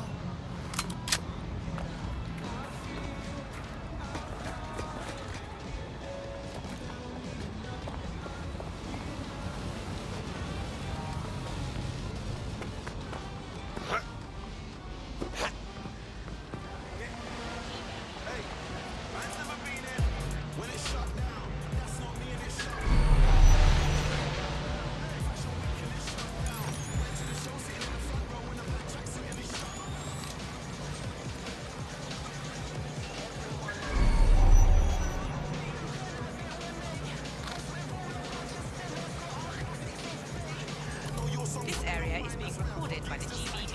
S11: This area is being recorded by the GBB.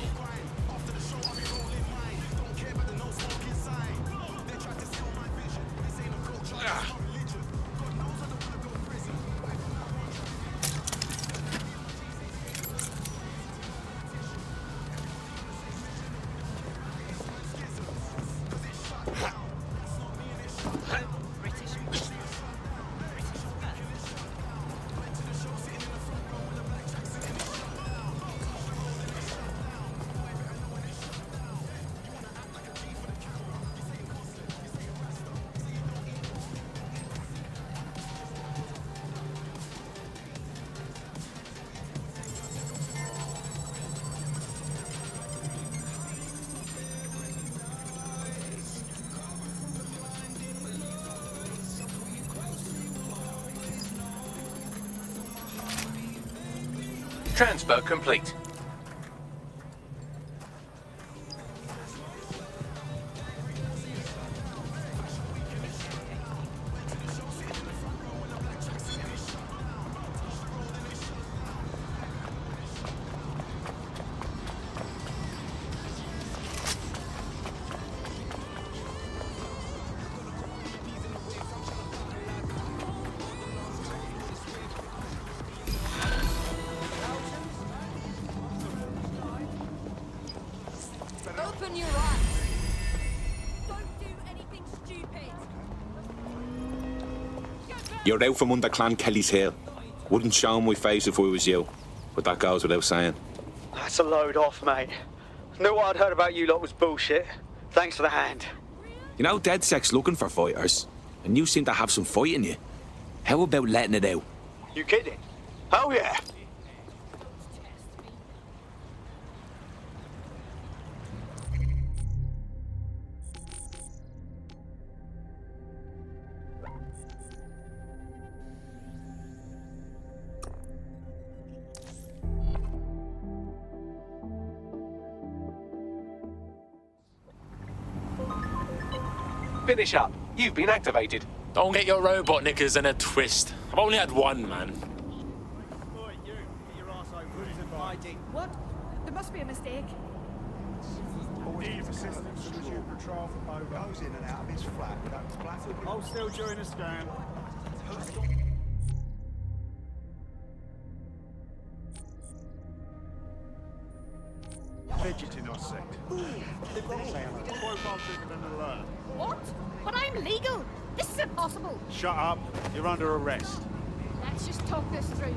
S8: Transfer complete.
S7: Open your eyes! Don't do anything stupid!
S25: You're out from under Clan Kelly's Hill. Wouldn't show my face if I was you, but that goes without saying.
S26: That's a load off, mate. Knew what I'd heard about you lot was bullshit. Thanks for the hand.
S25: You know, DedSec's looking for fighters, and you seem to have some fight in you. How about letting it out?
S26: You kidding? Oh yeah!
S8: Finish up. You've been activated.
S17: Don't get your robot knickers in a twist. I've only had one, man.
S21: What? There must be a mistake.
S7: Patrol for boat goes in and out of his flat without flat. Hold still during the scan. Fidgeting, I said.
S21: What? But I'm legal. This is impossible.
S7: Shut up. You're under arrest.
S21: Let's just talk this through.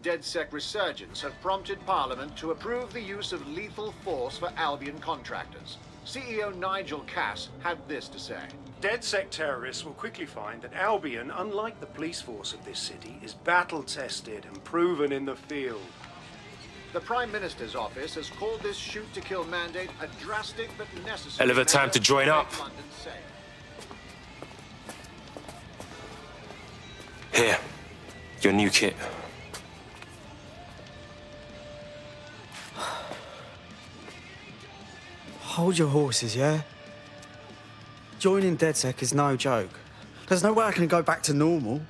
S12: DedSec resurgence have prompted Parliament to approve the use of lethal force for Albion contractors. CEO Nigel Cass had this to say.
S13: DedSec terrorists will quickly find that Albion, unlike the police force of this city, is battle-tested and proven in the field.
S12: The Prime Minister's office has called this shoot-to-kill mandate a drastic but necessary...
S17: Hell of a time to join up. Here, your new kit.
S26: Hold your horses, yeah? Joining DedSec is no joke. There's no way I can go back to normal.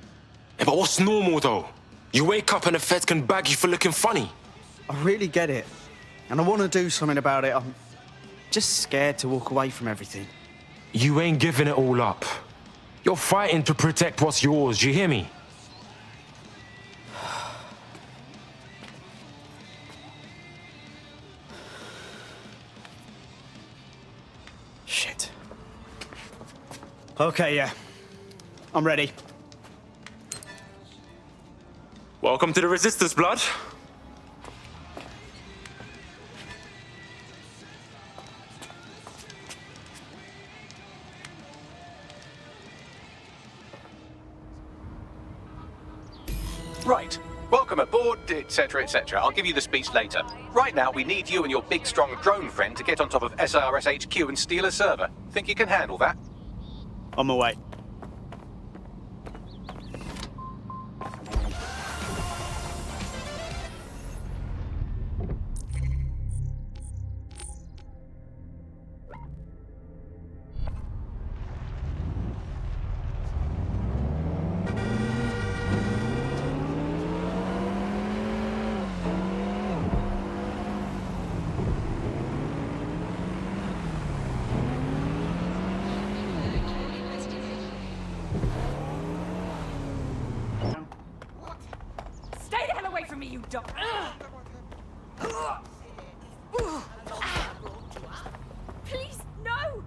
S17: Yeah, but what's normal, though? You wake up and the feds can bag you for looking funny.
S26: I really get it. And I want to do something about it. I'm just scared to walk away from everything.
S17: You ain't giving it all up. You're fighting to protect what's yours, do you hear me?
S26: Shit. Okay, yeah. I'm ready.
S17: Welcome to the Resistance, blood.
S8: Right. Welcome aboard, etc., etc. I'll give you the speech later. Right now, we need you and your big, strong drone friend to get on top of SRS HQ and steal a server. Think you can handle that?
S26: On my way.
S11: Stay the hell away from me, you dog! Please, no!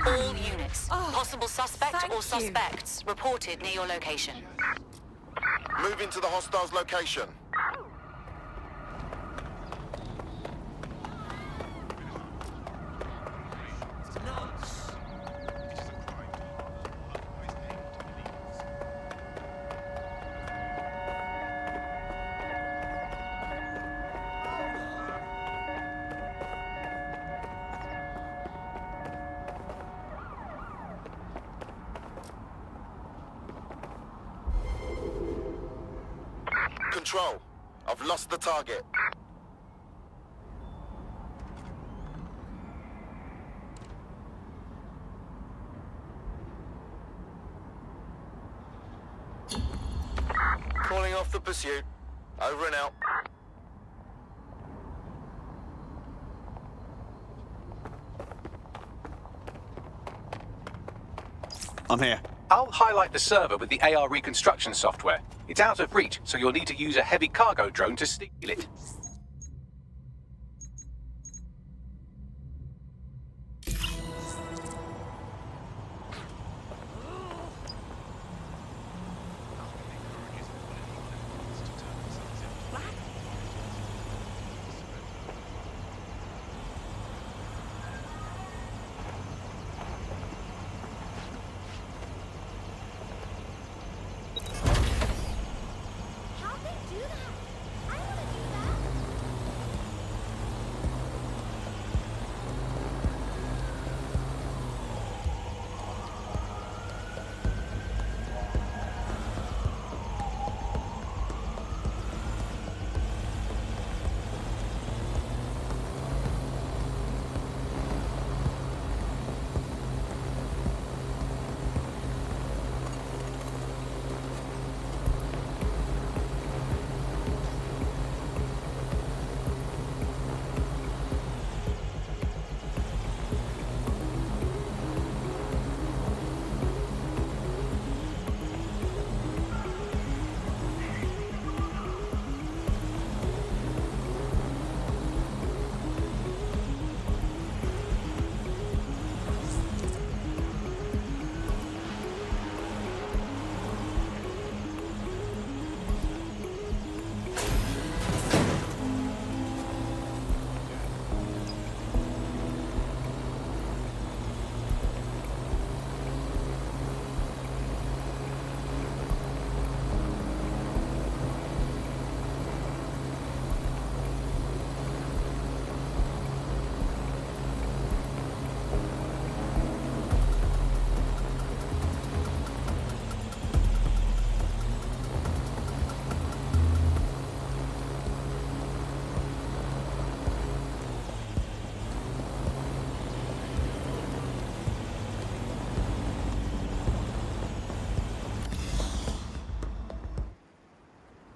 S14: All units. Possible suspect or suspects reported near your location.
S16: Moving to the hostiles' location. Control. I've lost the target. Calling off the pursuit. Over and out.
S26: I'm here.
S8: I'll highlight the server with the AR reconstruction software. It's out of reach, so you'll need to use a heavy cargo drone to steal it.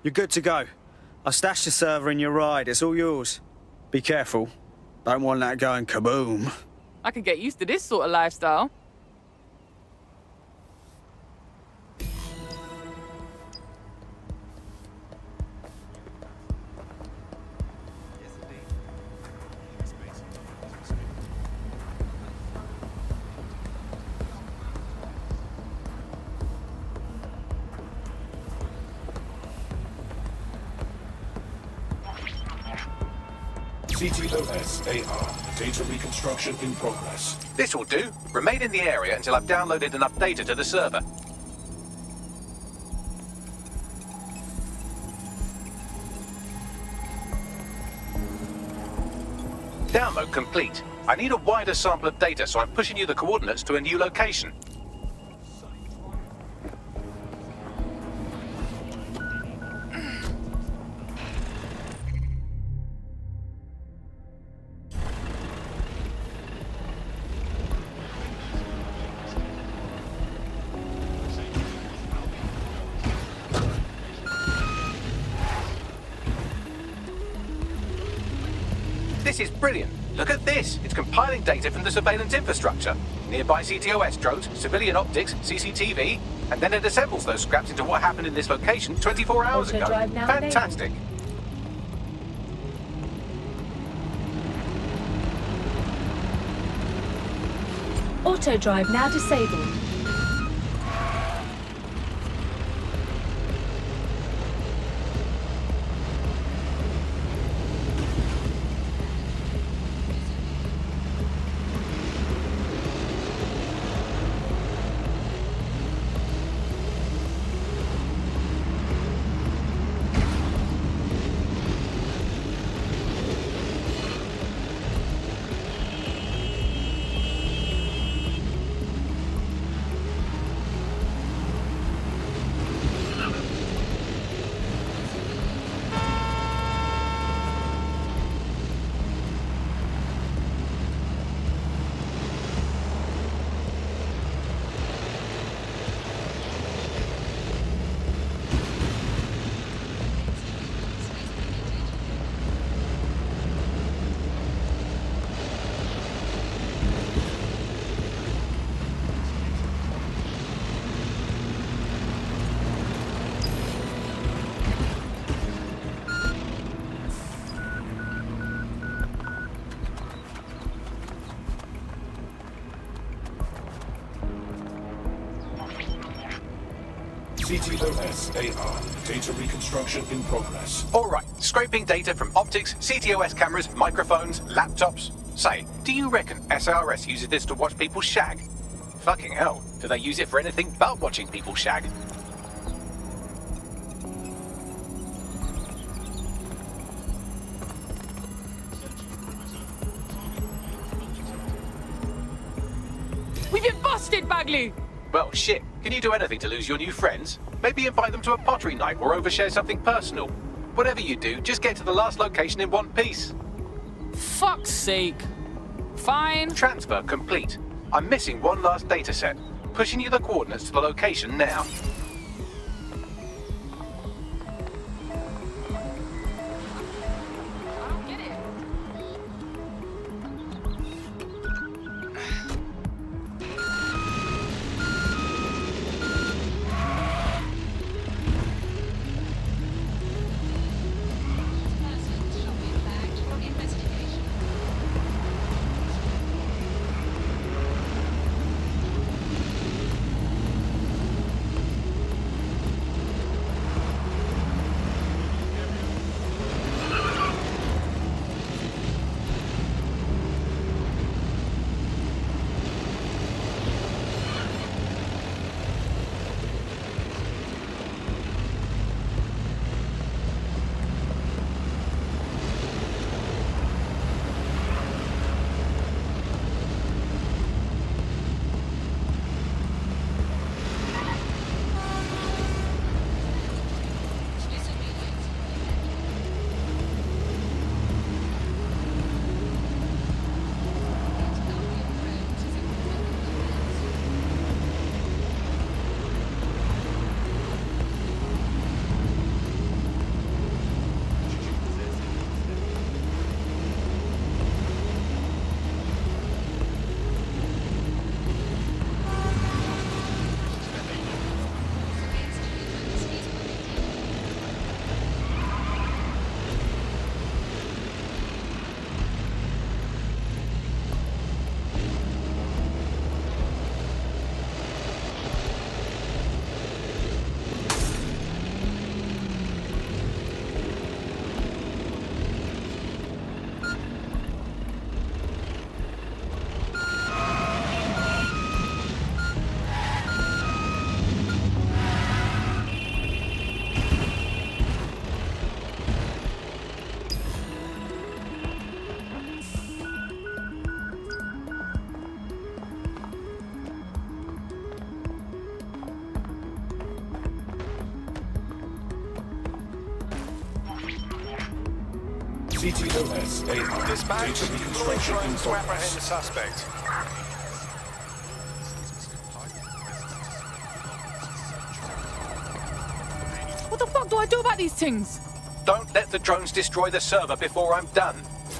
S26: You're good to go. I stashed the server in your ride. It's all yours. Be careful. Don't want that going kaboom.
S24: I could get used to this sort of lifestyle.
S6: CTOS AR. Data reconstruction in progress.
S8: This will do. Remain in the area until I've downloaded enough data to the server. Download complete. I need a wider sample of data, so I'm pushing you the coordinates to a new location. This is brilliant. Look at this. It's compiling data from the surveillance infrastructure. Nearby CTOS drones, civilian optics, CCTV, and then it assembles those scraps into what happened in this location 24 hours ago. Fantastic.
S3: Auto drive now disabled.
S6: CTOS AR. Data reconstruction in progress.
S8: Alright, scraping data from optics, CTOS cameras, microphones, laptops. Say, do you reckon SRS uses this to watch people shag? Fucking hell, do they use it for anything but watching people shag?
S24: We've been busted, Bagley!
S8: Well, shit. Can you do anything to lose your new friends? Maybe invite them to a pottery night or overshare something personal. Whatever you do, just get to the last location in one piece.
S24: Fuck's sake. Fine.
S8: Transfer complete. I'm missing one last data set. Pushing you the coordinates to the location now.
S6: CTOS AR.
S7: Dispatch,
S6: Data reconstruction in
S7: drones to apprehend
S6: progress.
S7: the suspect.
S24: What the fuck do I do about these things?
S8: Don't let the drones destroy the server before I'm done.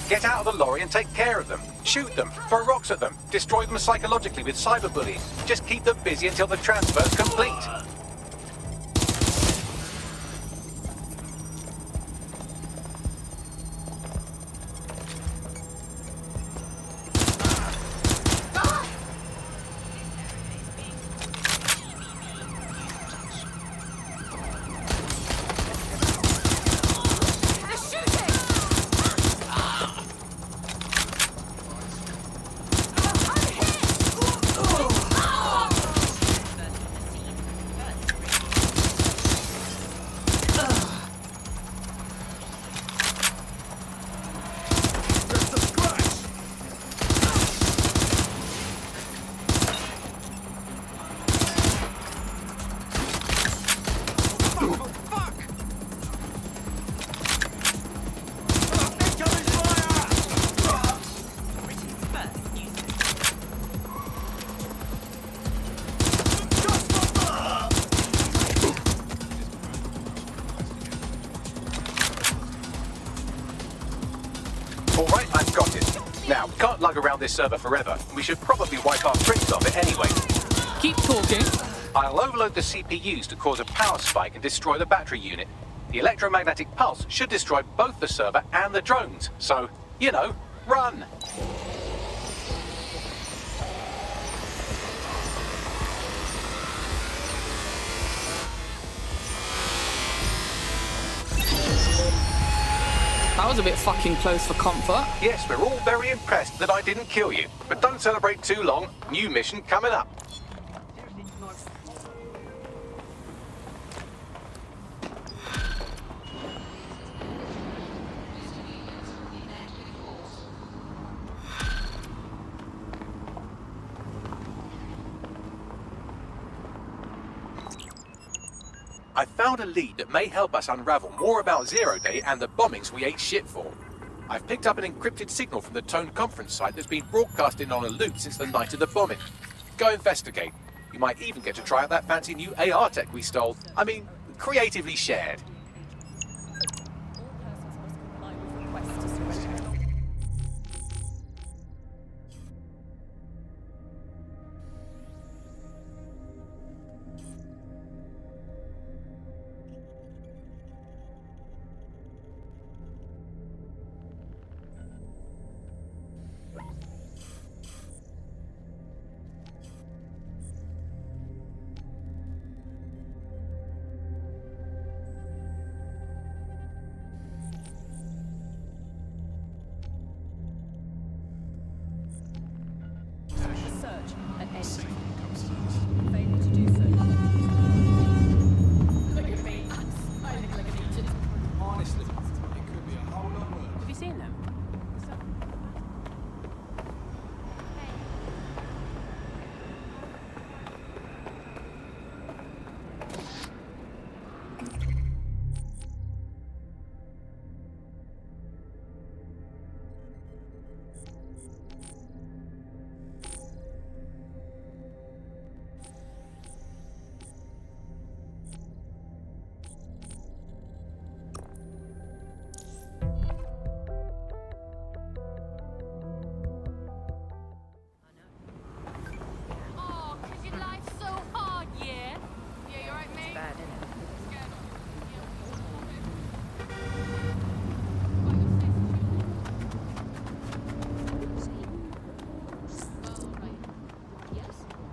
S8: Get out of the lorry and take care of them. Shoot them, throw rocks at them, destroy them psychologically with cyberbullying. Just keep them busy until the transfer's complete. Alright, I've got it. Now, we can't lug around this server forever. We should probably wipe our tricks off it anyway.
S24: Keep talking.
S8: I'll overload the CPUs to cause a power spike and destroy the battery unit. The electromagnetic pulse should destroy both the server and the drones. So, you know, run!
S24: That was a bit fucking close for comfort.
S8: Yes, we're all very impressed that I didn't kill you. But don't celebrate too long. New mission coming up. I found a lead that may help us unravel more about Zero Day and the bombings we ate shit for. I've picked up an encrypted signal from the Tone conference site that's been broadcasting on a loop since the night of the bombing. Go investigate. You might even get to try out that fancy new AR tech we stole. I mean, creatively shared.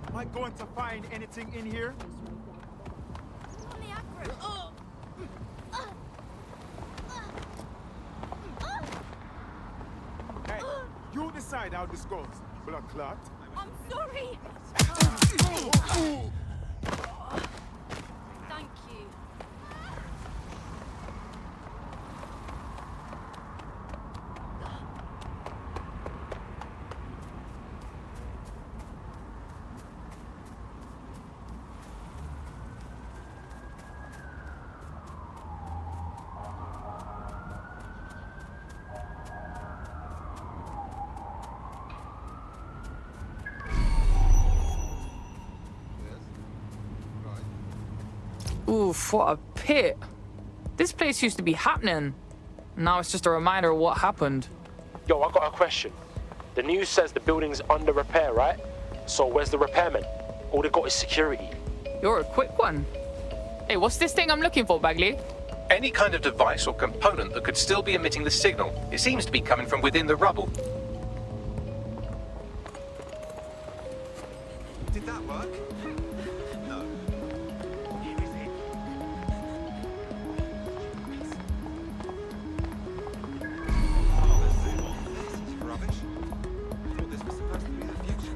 S7: Am I going to find anything in here? Hey, you decide how this goes, blood clot.
S15: I'm sorry. Thank you.
S24: Oof, what a pit. This place used to be happening. Now it's just a reminder of what happened.
S17: Yo, I got a question. The news says the building's under repair, right? So where's the repairmen? All they got is security.
S24: You're a quick one. Hey, what's this thing I'm looking for, Bagley?
S8: Any kind of device or component that could still be emitting the signal. It seems to be coming from within the rubble.
S7: Did that work? No. Here is it. Oh, the zoom on this is rubbish. I thought this was supposed to be the future.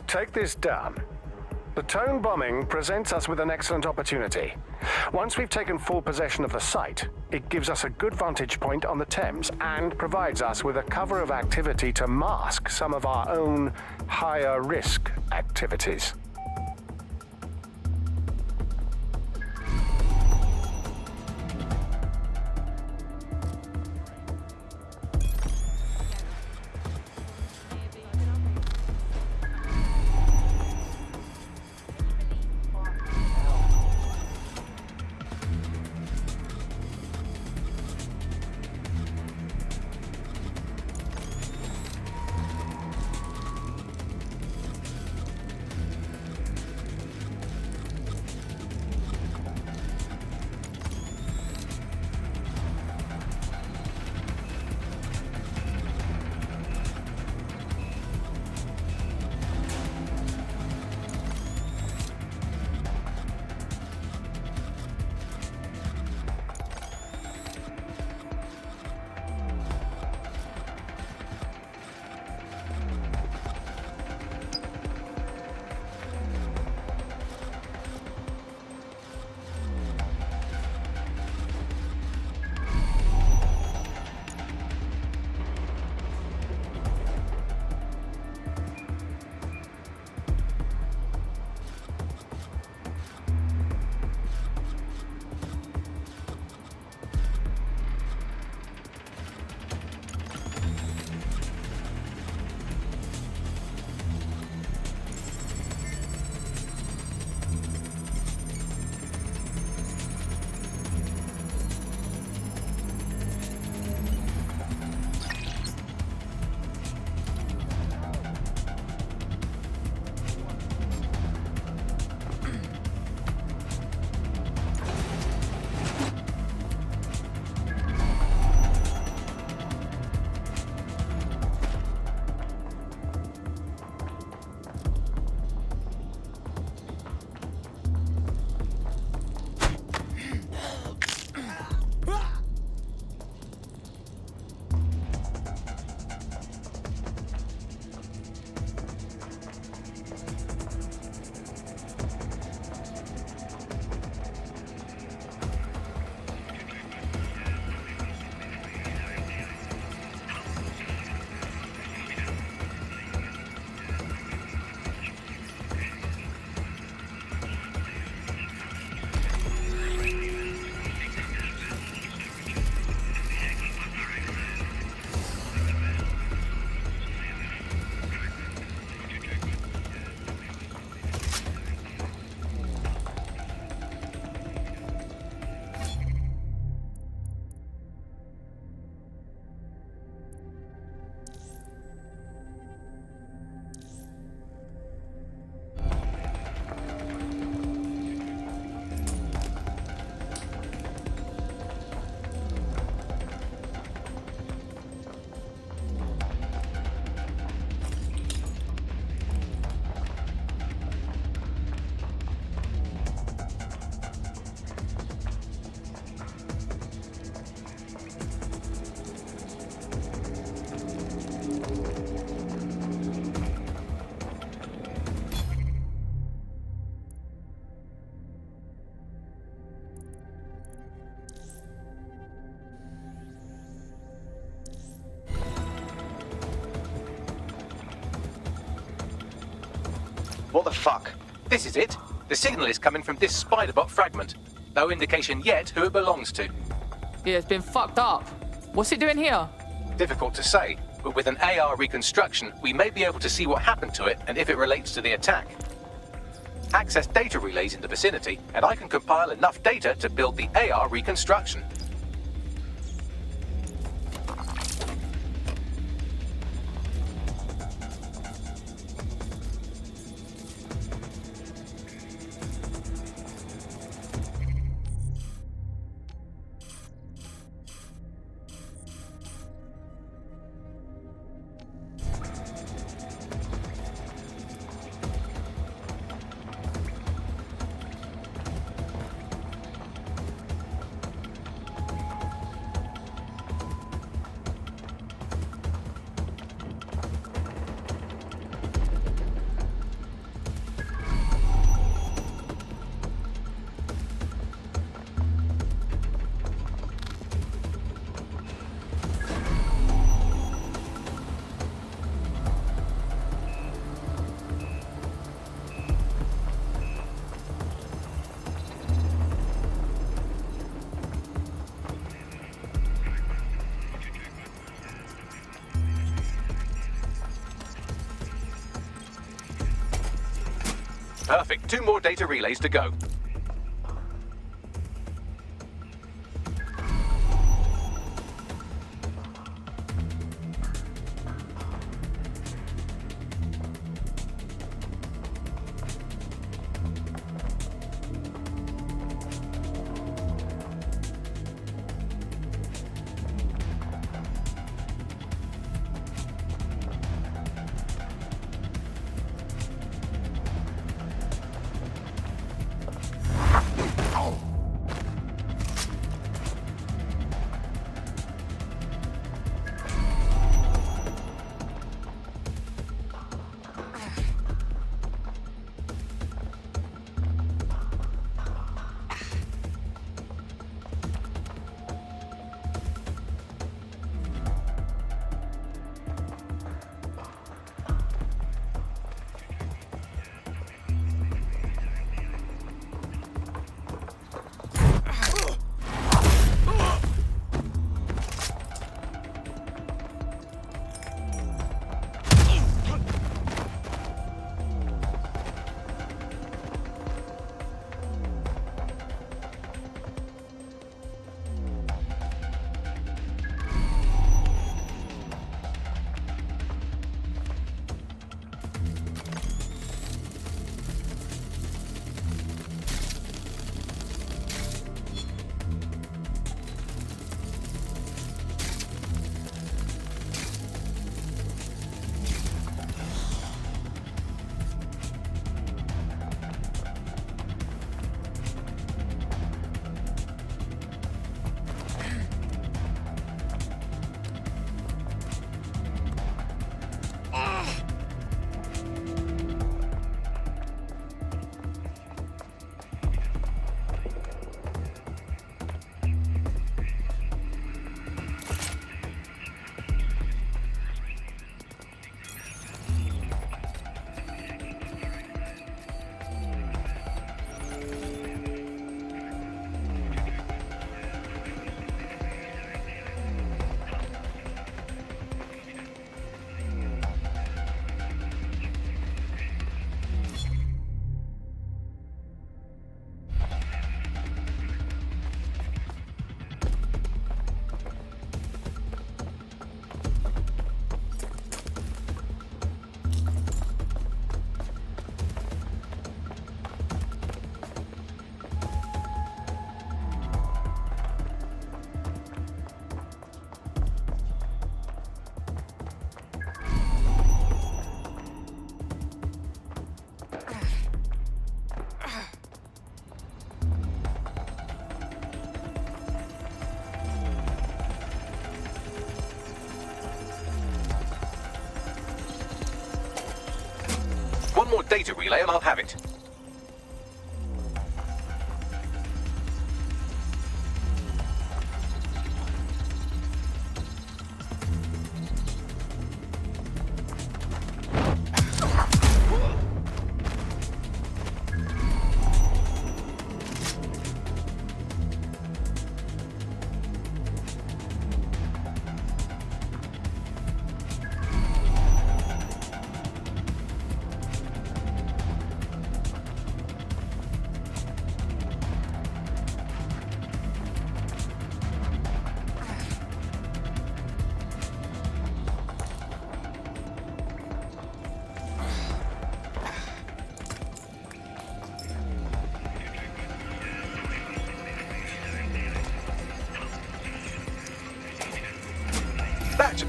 S5: Take this down. The Tone bombing presents us with an excellent opportunity. Once we've taken full possession of the site, it gives us a good vantage point on the Thames and provides us with a cover of activity to mask some of our own higher risk activities.
S8: What the fuck? This is it. The signal is coming from this spider-bot fragment. No indication yet who it belongs to.
S24: Yeah, it's been fucked up. What's it doing here?
S8: Difficult to say, but with an AR reconstruction, we may be able to see what happened to it and if it relates to the attack. Access data relays in the vicinity, and I can compile enough data to build the AR reconstruction. Perfect. 2 more data relays to go. One more data relay and I'll have it.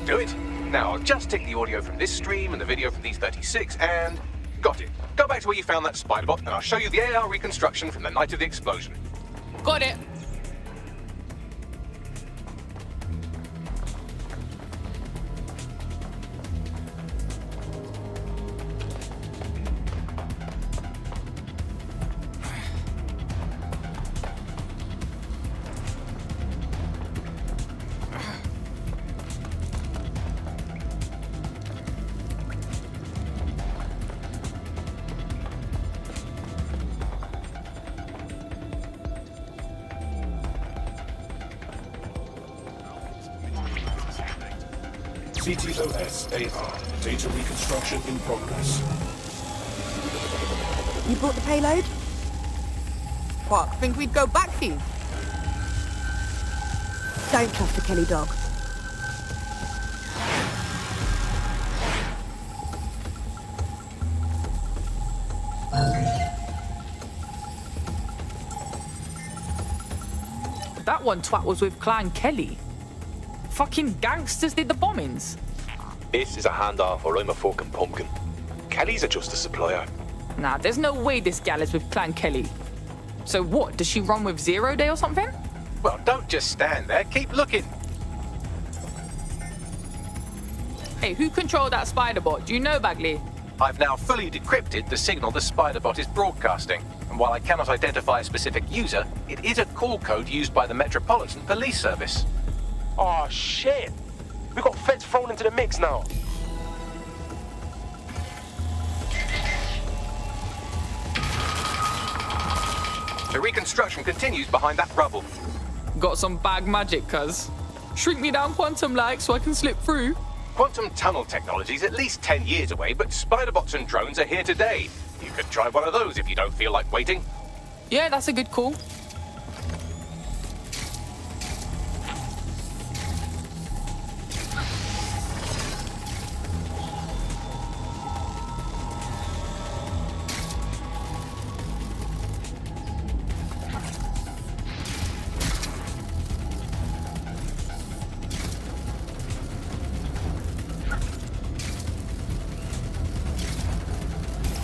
S8: do it. Now, I'll just take the audio from this stream and the video from these 36 and... Got it. Go back to where you found that spider bot and I'll show you the AR reconstruction from the night of the explosion.
S24: Got it.
S6: CTOS AR. Data reconstruction in progress.
S21: You brought the payload?
S24: What, think we'd go back here?
S21: Don't trust the Kelly dog.
S24: That one twat was with Clan Kelly. Fucking gangsters did the bombings.
S25: This is a handoff or I'm a fucking pumpkin. Kelly's just a supplier.
S24: Nah, there's no way this gal is with Clan Kelly. So what, does she run with 0 Day or something?
S8: Well, don't just stand there. Keep looking.
S24: Hey, who controlled that spider bot? Do you know, Bagley?
S8: I've now fully decrypted the signal the spider bot is broadcasting. And while I cannot identify a specific user, it is a call code used by the Metropolitan Police Service.
S17: Oh, shit. We got feds thrown into the mix now.
S8: The reconstruction continues behind that rubble.
S24: Got some bag magic, cuz. Shrink me down quantum-like so I can slip through.
S8: Quantum tunnel technology is at least 10 years away, but spider-bots and drones are here today. You could try one of those if you don't feel like waiting.
S24: Yeah, that's a good call.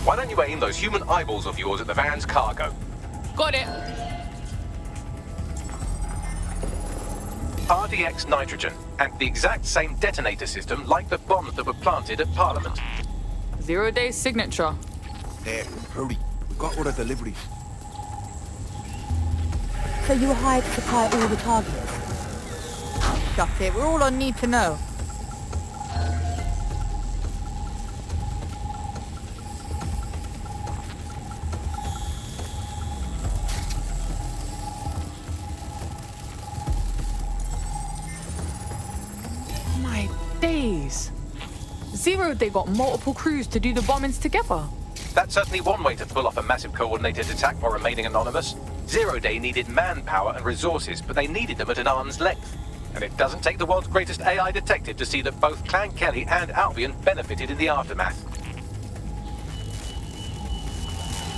S8: Why don't you aim those human eyeballs of yours at the van's cargo?
S24: Got it.
S8: RDX nitrogen, and the exact same detonator system like the bombs that were planted at Parliament.
S24: 0 Day signature.
S4: There, hurry. We've got other deliveries.
S21: So you were hired to supply all the targets?
S24: Shut it, we're all on need to know. My days. 0 Day got multiple crews to do the bombings together.
S8: That's certainly one way to pull off a massive coordinated attack while remaining anonymous. 0 Day needed manpower and resources, but they needed them at an arm's length. And it doesn't take the world's greatest AI detective to see that both Clan Kelly and Albion benefited in the aftermath.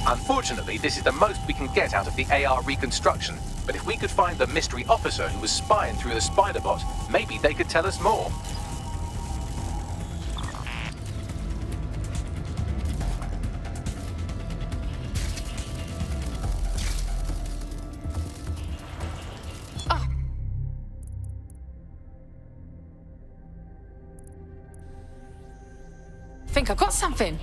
S8: Unfortunately, this is the most we can get out of the AR reconstruction, but if we could find the mystery officer who was spying through the spider bot, maybe they could tell us more.
S24: I think I got something.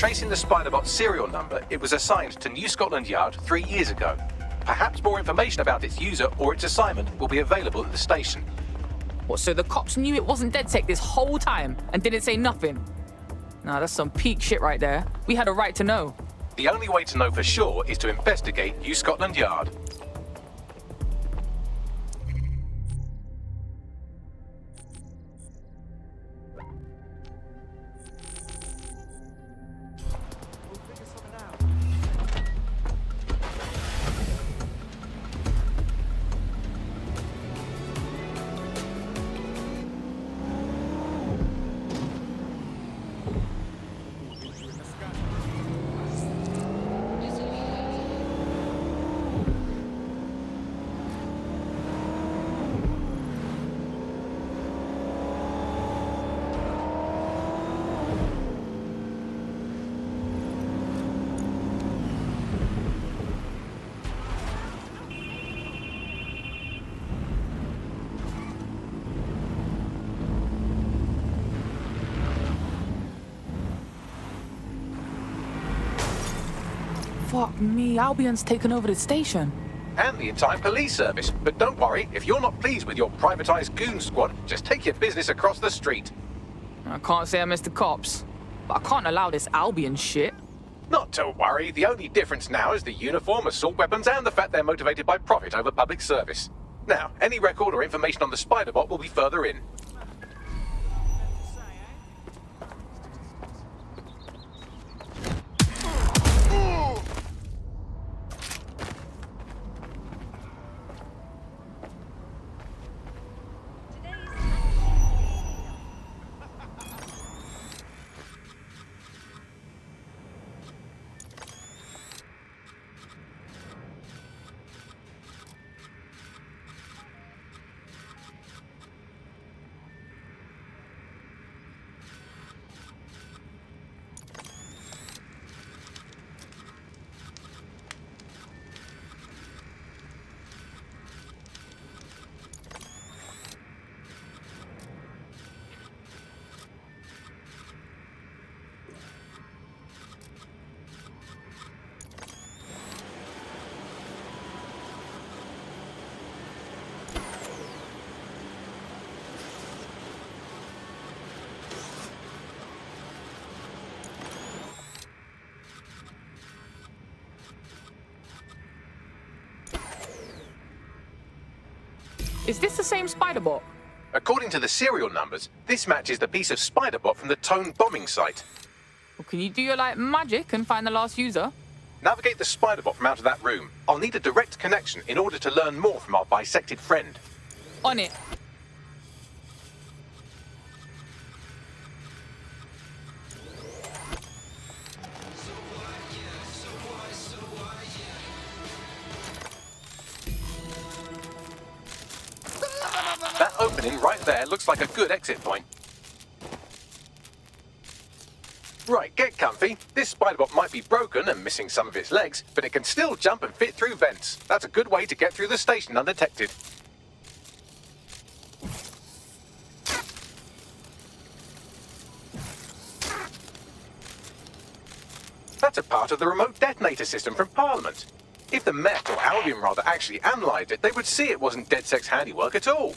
S8: tracing the Spiderbot serial number, it was assigned to New Scotland Yard 3 years ago. Perhaps more information about its user or its assignment will be available at the station.
S24: What, so the cops knew it wasn't DedSec this whole time and didn't say nothing? Nah, that's some peak shit right there. We had a right to know.
S8: The only way to know for sure is to investigate New Scotland Yard.
S24: Fuck me, Albion's taken over the station.
S8: And the entire police service. But don't worry, if you're not pleased with your privatized goon squad, just take your business across the street.
S24: I can't say I miss the cops, but I can't allow this Albion shit.
S8: Not to worry, the only difference now is the uniform, assault weapons, and the fact they're motivated by profit over public service. Now, any record or information on the Spiderbot will be further in.
S24: Is this the same Spiderbot?
S8: According to the serial numbers, this matches the piece of Spiderbot from the Tone bombing site.
S24: Well, can you do your, magic and find the last user?
S8: Navigate the Spiderbot from out of that room. I'll need a direct connection in order to learn more from our bisected friend.
S24: On it.
S8: That opening right there looks like a good exit point. Right, get comfy. This Spiderbot might be broken and missing some of its legs, but it can still jump and fit through vents. That's a good way to get through the station undetected. That's a part of the remote detonator system from Parliament. If the Met, or Albion rather, actually analysed it, they would see it wasn't DedSec's handiwork at all.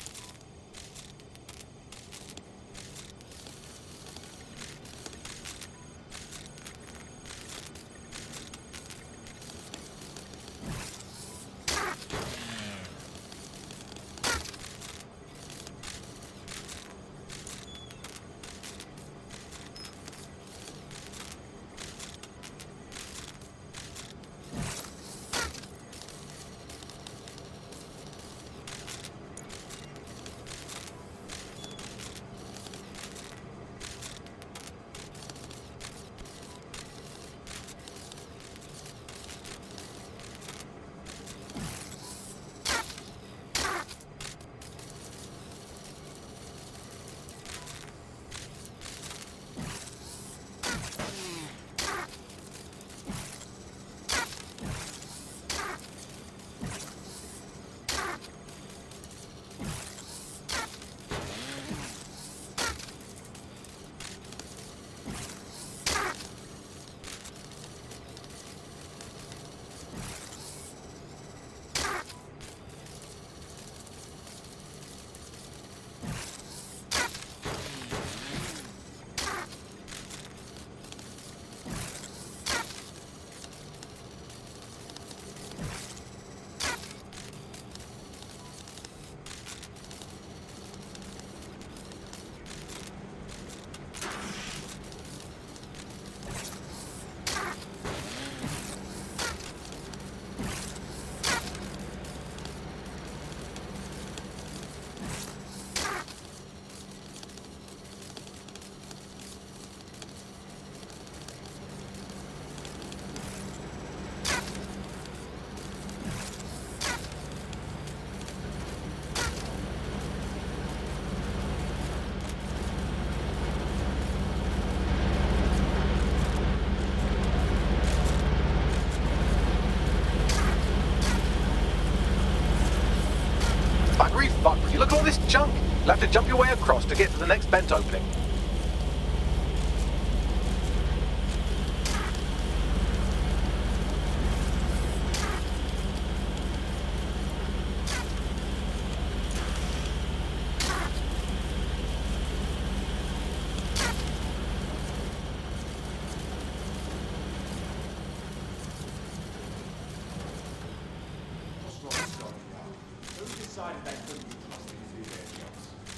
S8: crazy. Look at all this junk. You'll have to jump your way across to get to the next vent opening.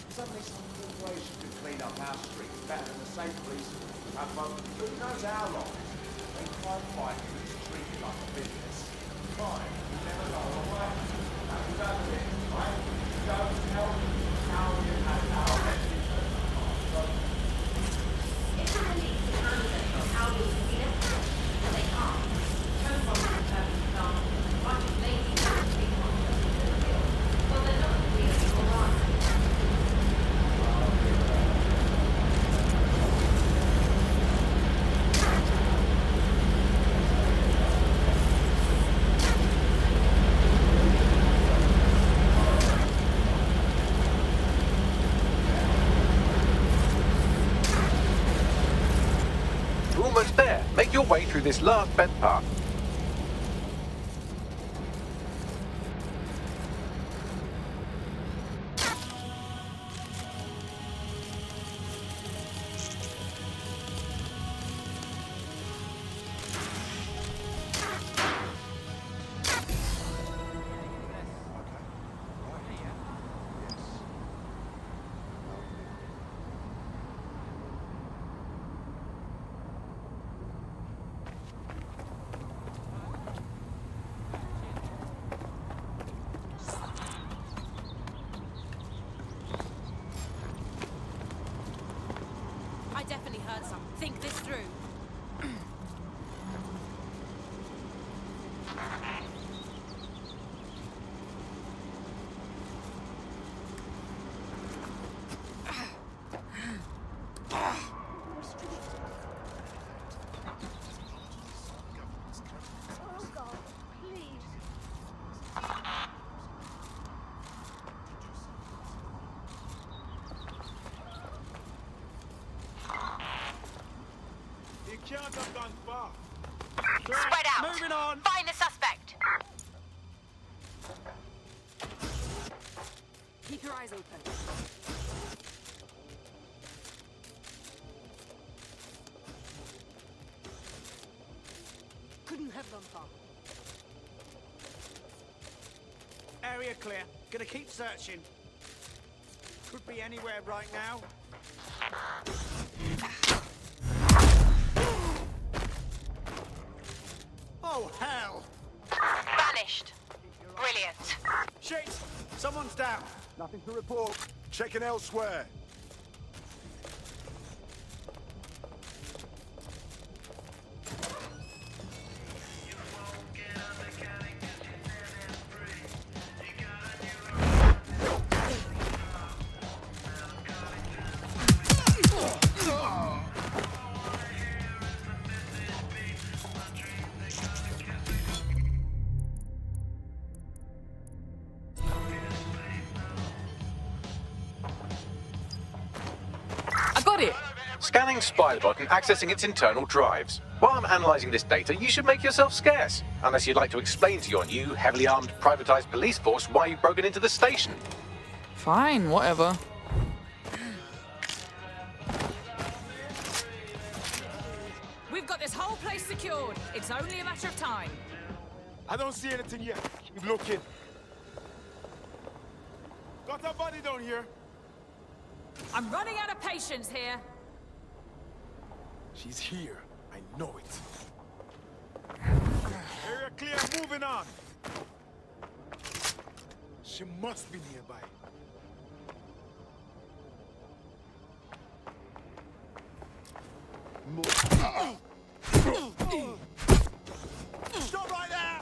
S7: Suddenly some corporation could clean up our streets better than the same police who have who knows how long. They crime fighting is treated like a business. Crime will never go away. And we don't do it, right? We don't help how you have our best interest at heart.
S15: If the police can handle it from how we can be left, but they can't. Home from the example, a bunch of lazy big monsters in the field. Well, they're not really alright.
S8: We're almost there. Make your way through this last vent part.
S11: I definitely heard some. Think this through.
S15: Oh God, please.
S7: You can't have gone far.
S14: Spread out.
S7: Moving on.
S14: Find the suspect.
S11: Keep your eyes open. Couldn't have gone far.
S7: Area clear. Gonna keep searching. Could be anywhere right now. Oh, hell!
S14: Vanished. Brilliant.
S7: Shit! Someone's down.
S4: Nothing to report. Checking elsewhere.
S24: I got it.
S8: Scanning Spybot and accessing its internal drives. While I'm analysing this data, you should make yourself scarce. Unless you'd like to explain to your new, heavily armed, privatised police force why you've broken into the station.
S24: Fine, whatever.
S11: We've got this whole place secured. It's only a matter of time.
S7: I don't see anything yet. Keep looking. Got a body down here.
S11: I'm running out of patience here.
S7: She's here. I know it. Area clear. Moving on. She must be nearby. Stop right there!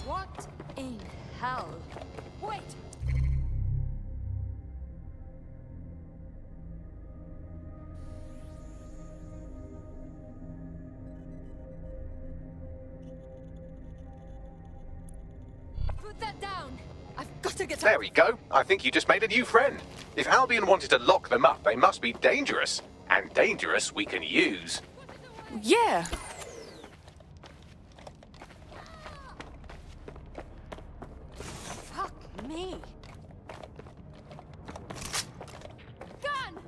S11: What in hell? Wait! Put that down! I've got to get
S8: There we go. I think you just made a new friend. If Albion wanted to lock them up, they must be dangerous. And dangerous we can use.
S24: Yeah.
S11: Fuck me. Gun!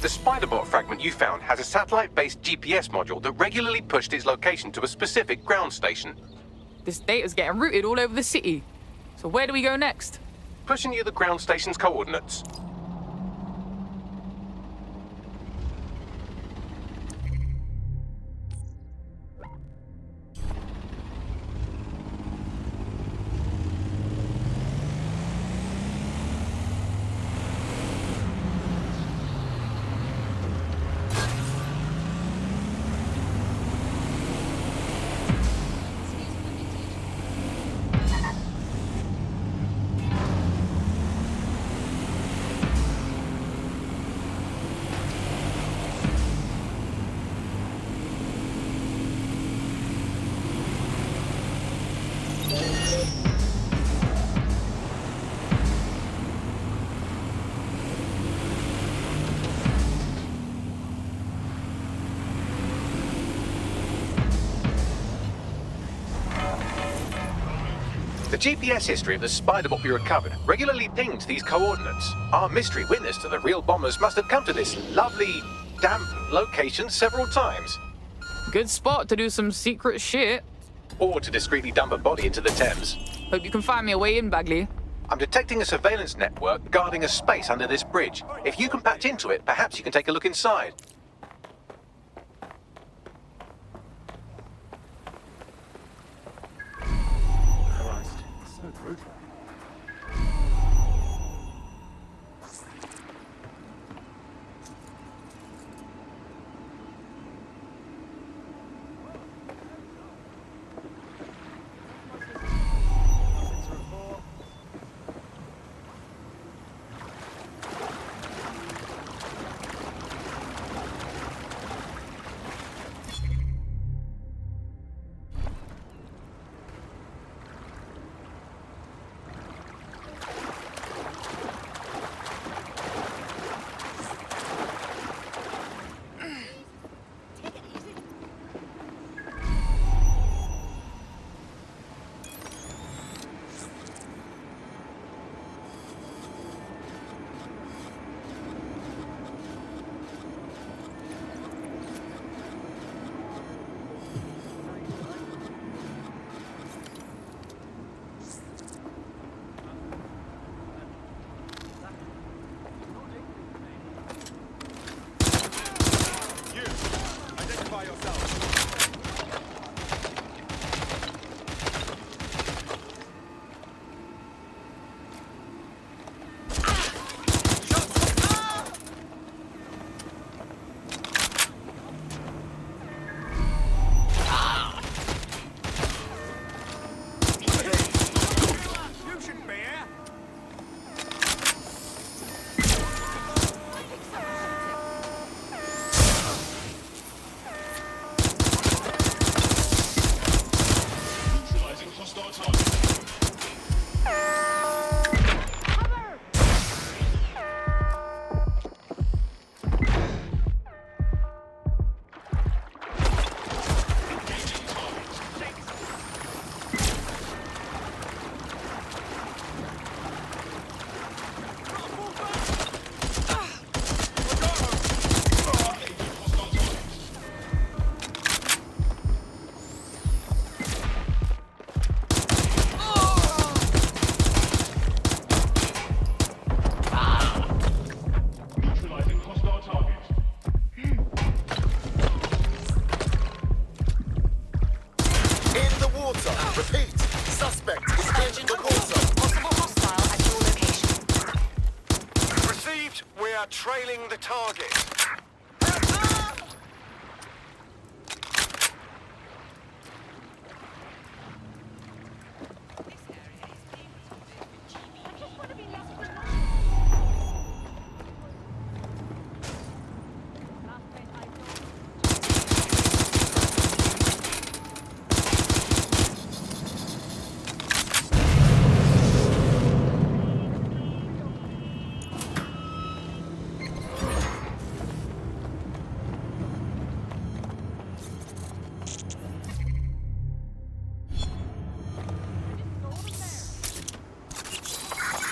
S8: The Spiderbot fragment you found has a satellite-based GPS module that regularly pushed its location to a specific ground station.
S24: This data's getting routed all over the city. So where do we go next?
S8: Pushing you the ground station's coordinates. The GPS history of the Spiderbot we recovered regularly pinged these coordinates. Our mystery witness to the real bombers must have come to this lovely, damp location several times.
S24: Good spot to do some secret shit.
S8: Or to discreetly dump a body into the Thames.
S24: Hope you can find me a way in, Bagley.
S8: I'm detecting a surveillance network guarding a space under this bridge. If you can patch into it, perhaps you can take a look inside.
S4: Christ, so brutal.
S16: Trailing the target.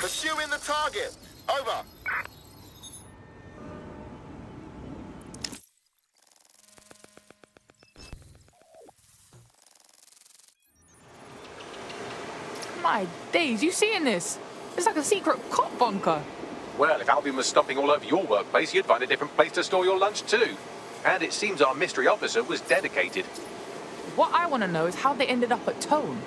S16: Pursuing the target. Over.
S24: My days, you seeing this? It's like a secret cop bunker.
S8: Well, if Albion was stomping all over your workplace, you'd find a different place to store your lunch too. And it seems our mystery officer was dedicated.
S24: What I want to know is how they ended up at Tone.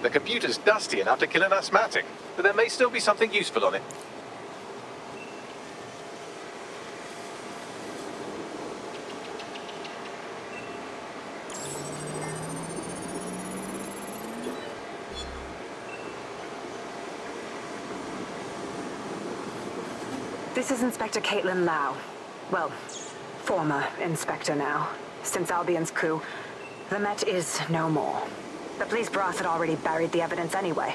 S8: The computer's dusty enough to kill an asthmatic, but there may still be something useful on it.
S10: This is Inspector Caitlin Lau. Well, former Inspector now. Since Albion's coup, the Met is no more. The police brass had already buried the evidence anyway.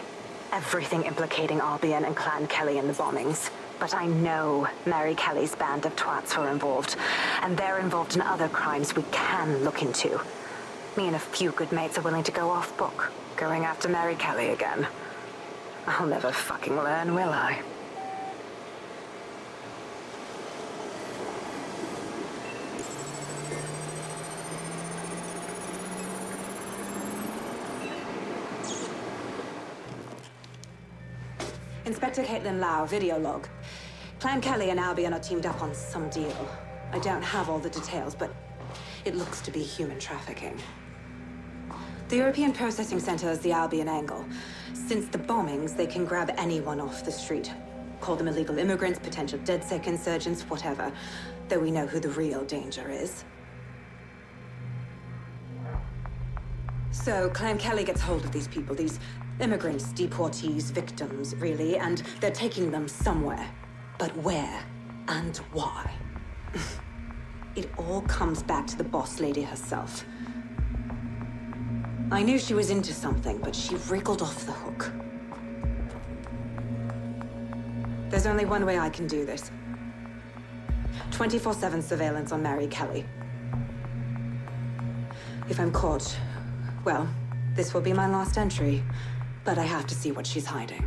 S10: Everything implicating Albion and Clan Kelly in the bombings. But I know Mary Kelly's band of twats were involved, and they're involved in other crimes we can look into. Me and a few good mates are willing to go off book, going after Mary Kelly again. I'll never fucking learn, will I? Inspector Caitlin Lau, video log. Clan Kelly and Albion are teamed up on some deal. I don't have all the details, but it looks to be human trafficking. The European Processing Center is the Albion angle. Since the bombings, they can grab anyone off the street. Call them illegal immigrants, potential DedSec insurgents, whatever. Though we know who the real danger is. So, Clan Kelly gets hold of these people, these immigrants, deportees, victims, really, and they're taking them somewhere. But where and why? It all comes back to the boss lady herself. I knew she was into something, but she wriggled off the hook. There's only one way I can do this. 24/7 surveillance on Mary Kelly. If I'm caught, well, this will be my last entry, but I have to see what she's hiding.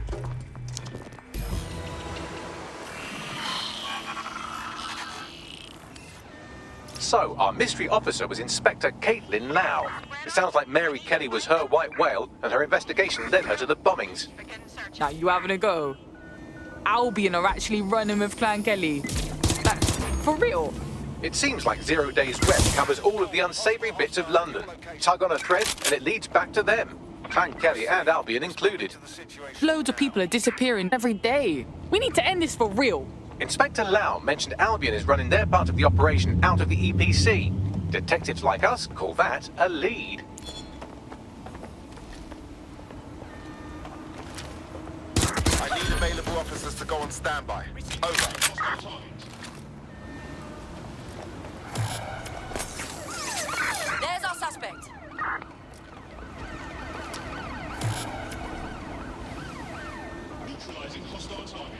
S8: So, our mystery officer was Inspector Caitlin Lau. It sounds like Mary Kelly was her white whale, and her investigation led her to the bombings.
S24: Now, you having a go? Albion are actually running with Clan Kelly. For real?
S8: It seems like 0 Days West covers all of the unsavory bits of London. Tug on a thread, and it leads back to them. Clan Kelly and Albion included.
S24: Loads of people are disappearing every day. We need to end this for real.
S8: Inspector Lau mentioned Albion is running their part of the operation out of the EPC. Detectives like us call that a lead.
S16: I need available officers to go on standby. Over.
S11: There's our suspect.
S6: Neutralizing hostile target.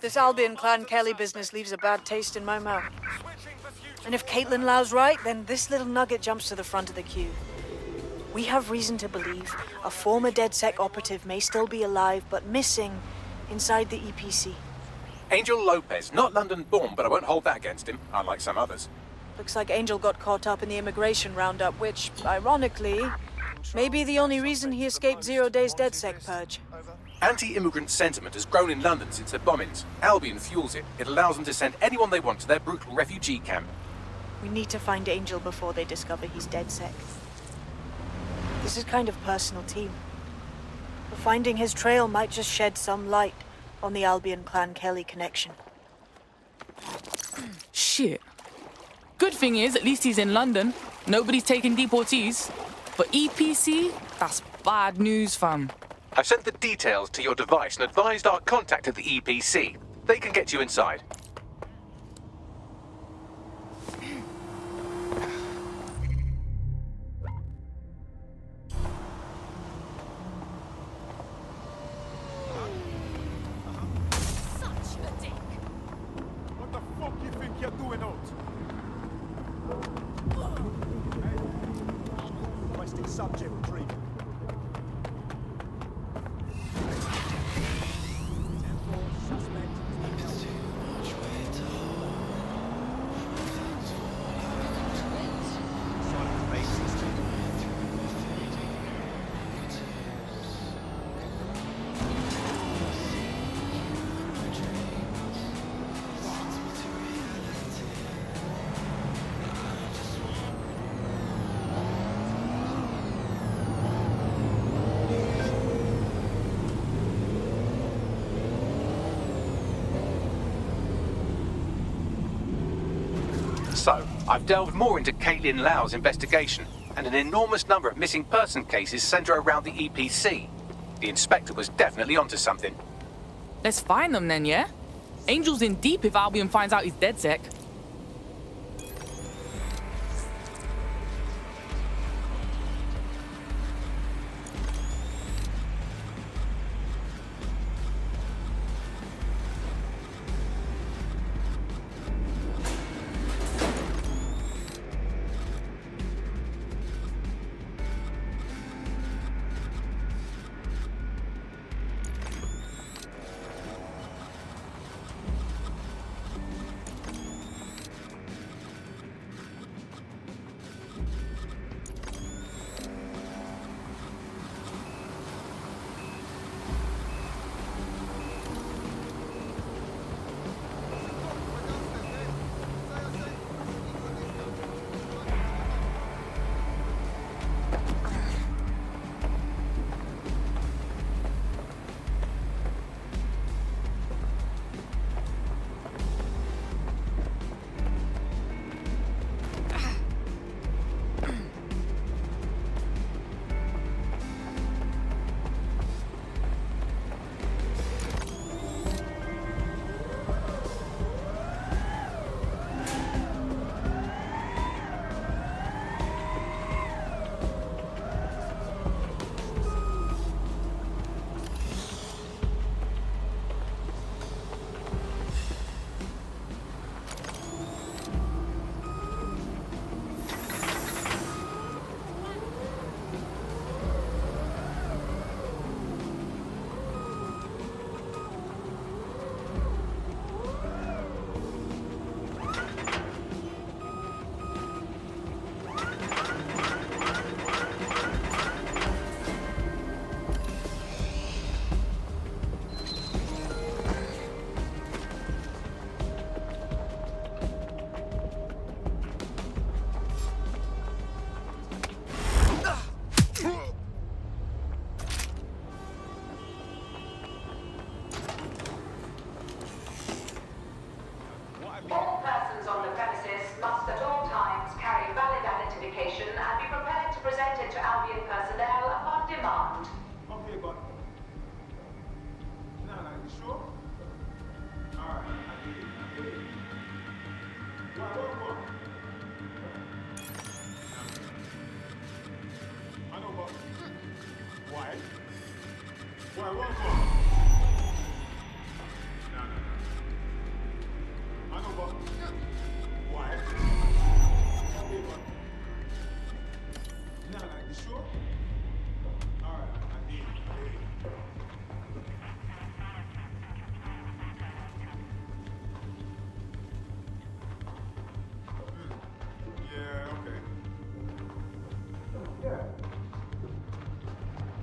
S2: This Albion Clan Kelly business leaves a bad taste in my mouth. And if Caitlin Lau's right, then this little nugget jumps to the front of the queue. We have reason to believe a former DedSec operative may still be alive, but missing inside the EPC.
S8: Angel Lopez, not London-born, but I won't hold that against him, unlike some others.
S2: Looks like Angel got caught up in the immigration roundup, which, ironically, may be the only reason he escaped 0 Days DedSec purge.
S8: Anti-immigrant sentiment has grown in London since the bombings. Albion fuels it. It allows them to send anyone they want to their brutal refugee camp.
S2: We need to find Angel before they discover he's DedSec. This is kind of personal, team. But finding his trail might just shed some light on the Albion Clan Kelly connection.
S24: Shit. Good thing is, at least he's in London. Nobody's taking deportees. But EPC? That's bad news, fam.
S8: I've sent the details to your device and advised our contact at the EPC. They can get you inside.
S11: Such a dick.
S7: What the fuck you think you're doing out? Requesting subject retrieval.
S8: So, I've delved more into Caitlin Lau's investigation, and an enormous number of missing person cases centre around the EPC. The inspector was definitely onto something.
S24: Let's find them then, yeah? Angel's in deep if Albion finds out he's DedSec.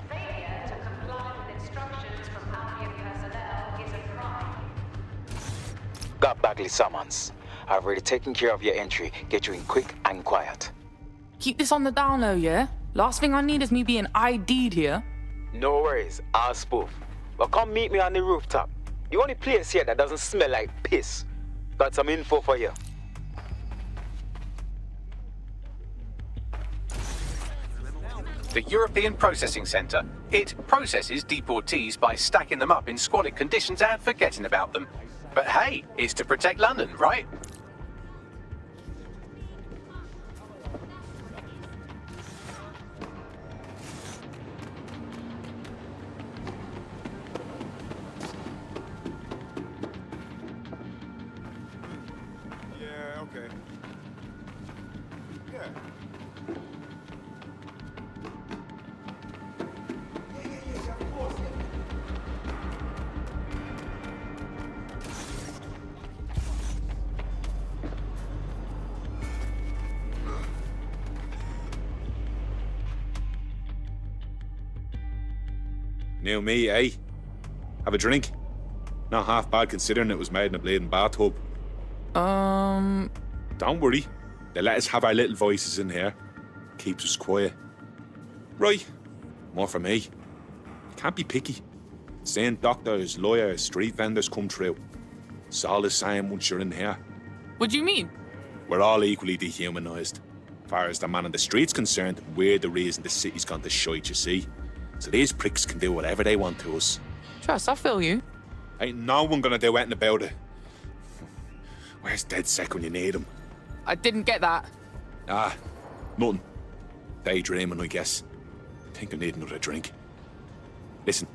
S10: Failure to comply with instructions from Albion personnel is a crime.
S25: Got Bagley summons. I've already taken care of your entry. Get you in quick and quiet.
S24: Keep this on the down low, yeah? Last thing I need is me being ID'd here.
S25: No worries, I'll spoof. But come meet me on the rooftop. The only place here that doesn't smell like piss. Got some info for you.
S8: The European Processing Centre. It processes deportees by stacking them up in squalid conditions and forgetting about them. But hey, it's to protect London, right?
S7: Yeah, okay. Yeah.
S1: New me, eh? Have a drink? Not half bad considering it was made in a bleeding bathtub. Don't worry. They let us have our little voices in here. Keeps us quiet. Right. More for me. You can't be picky. Seeing doctors, lawyers, street vendors come through. It's all the same once you're in here.
S24: What do you mean?
S1: We're all equally dehumanised. As far as the man on the street's concerned, we're the reason the city's gone to shite, you see. So these pricks can do whatever they want to us.
S24: Trust, I feel you.
S1: Ain't no one gonna do anything about it. Where's DedSec when you need him?
S24: I didn't get that.
S1: Ah, nothing. Daydreaming, I guess. Think I need another drink. Listen,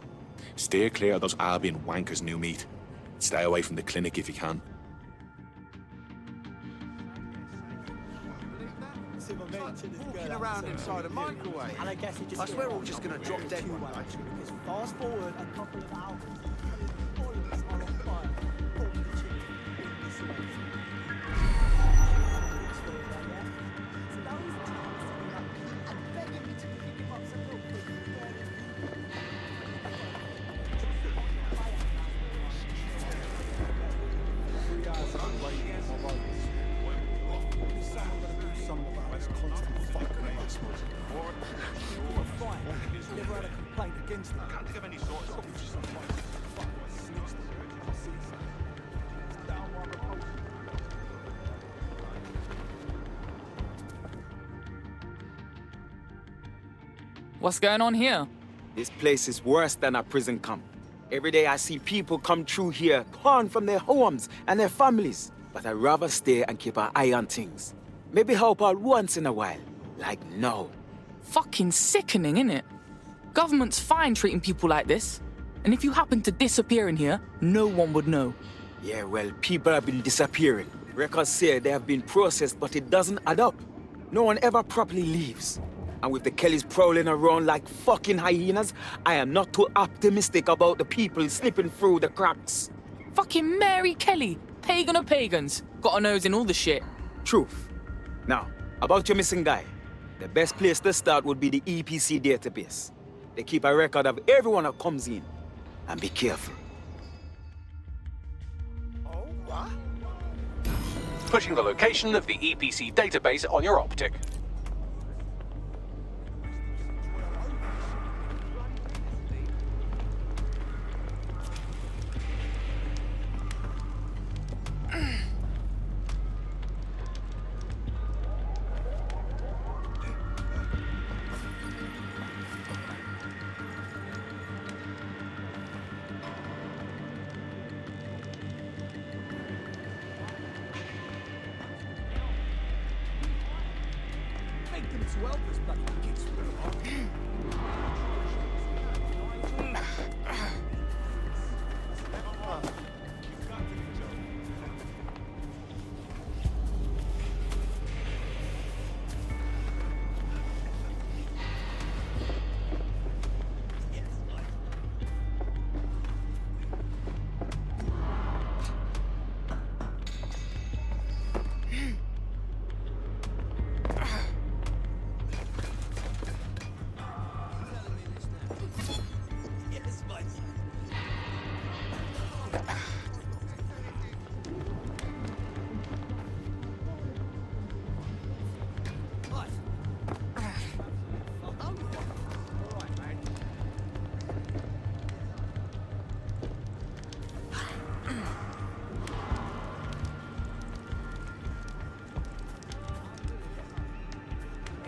S1: steer clear of those Albion wankers, new meat. Stay away from the clinic if you can.
S7: Walking around inside a microwave. And I guess it just I swear we're all just gonna drop dead one night. Because fast forward a couple of hours, all of us are on fire. All the children in this way. So that was the time I'm begging you to pick him up some milk. Something about us constantly fucking with us. We're fine. Never had a complaint against them. Can't think of any sort of just some fuck snitch the downright repulsive.
S24: What's going on here?
S25: This place is worse than a prison camp. Every day I see people come through here, torn from their homes and their families. But I'd rather stay and keep an eye on things. Maybe help out once in a while. Like now.
S24: Fucking sickening, innit? Government's fine treating people like this. And if you happen to disappear in here, no one would know.
S25: Yeah, well, people have been disappearing. Records say they have been processed, but it doesn't add up. No one ever properly leaves. And with the Kellys prowling around like fucking hyenas, I am not too optimistic about the people slipping through the cracks.
S24: Fucking Mary Kelly, pagan of pagans. Got a nose in all the shit.
S25: Truth. Now, about your missing guy. The best place to start would be the EPC database. They keep a record of everyone that comes in. And be careful.
S7: Oh, what?
S8: Pushing the location of the EPC database on your optic.
S7: Take them to help us, bloody kids.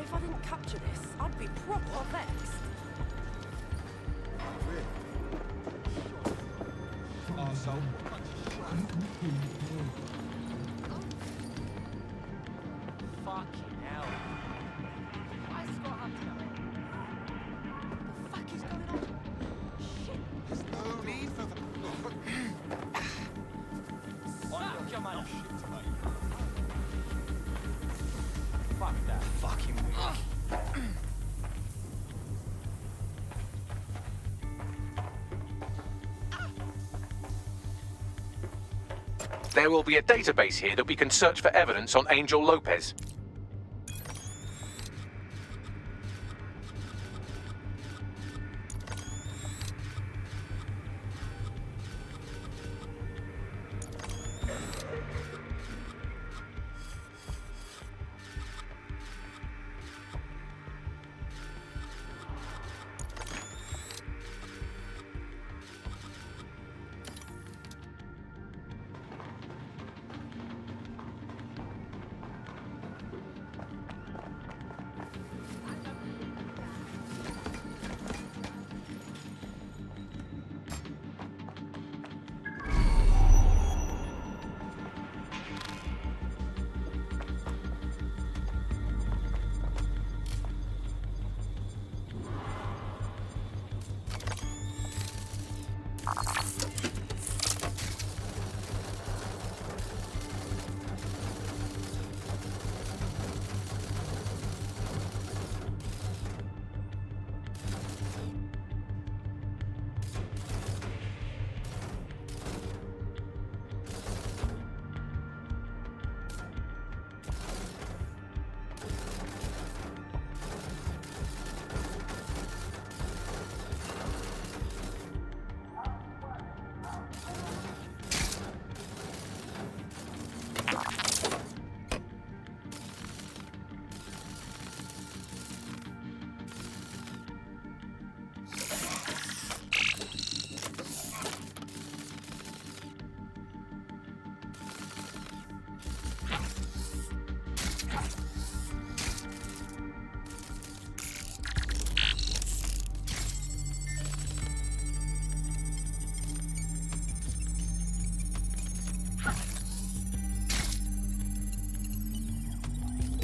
S11: If I didn't capture this, I'd be proper vexed.
S9: Fucking hell. Why has this got to happen now? What the fuck is going on? Shit. There's no need for the... Fuck your man. Fuck that. Fucking
S8: There will be a database here that we can search for evidence on Angel Lopez.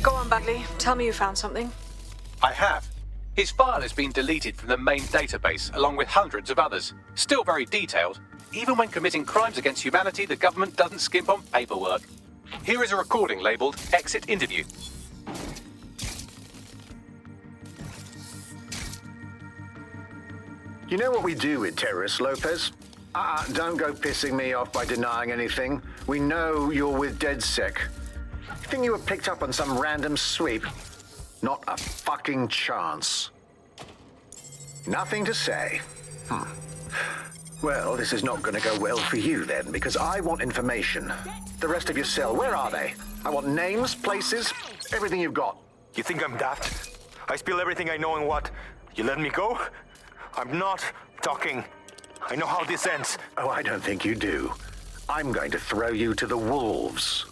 S2: Go on, Bagley. Tell me you found something.
S8: I have. His file has been deleted from the main database, along with hundreds of others. Still very detailed. Even when committing crimes against humanity, the government doesn't skimp on paperwork. Here is a recording labelled Exit Interview.
S12: You know what we do with terrorists, Lopez? Don't go pissing me off by denying anything. We know you're with DedSec. You think you were picked up on some random sweep? Not a fucking chance. Nothing to say. Well, this is not going to go well for you then, because I want information. The rest of your cell, where are they? I want names, places, everything you've got.
S18: You think I'm daft? I spill everything I know and what? You let me go? I'm not talking. I know how this ends.
S12: Oh, I don't think you do. I'm going to throw you to the wolves.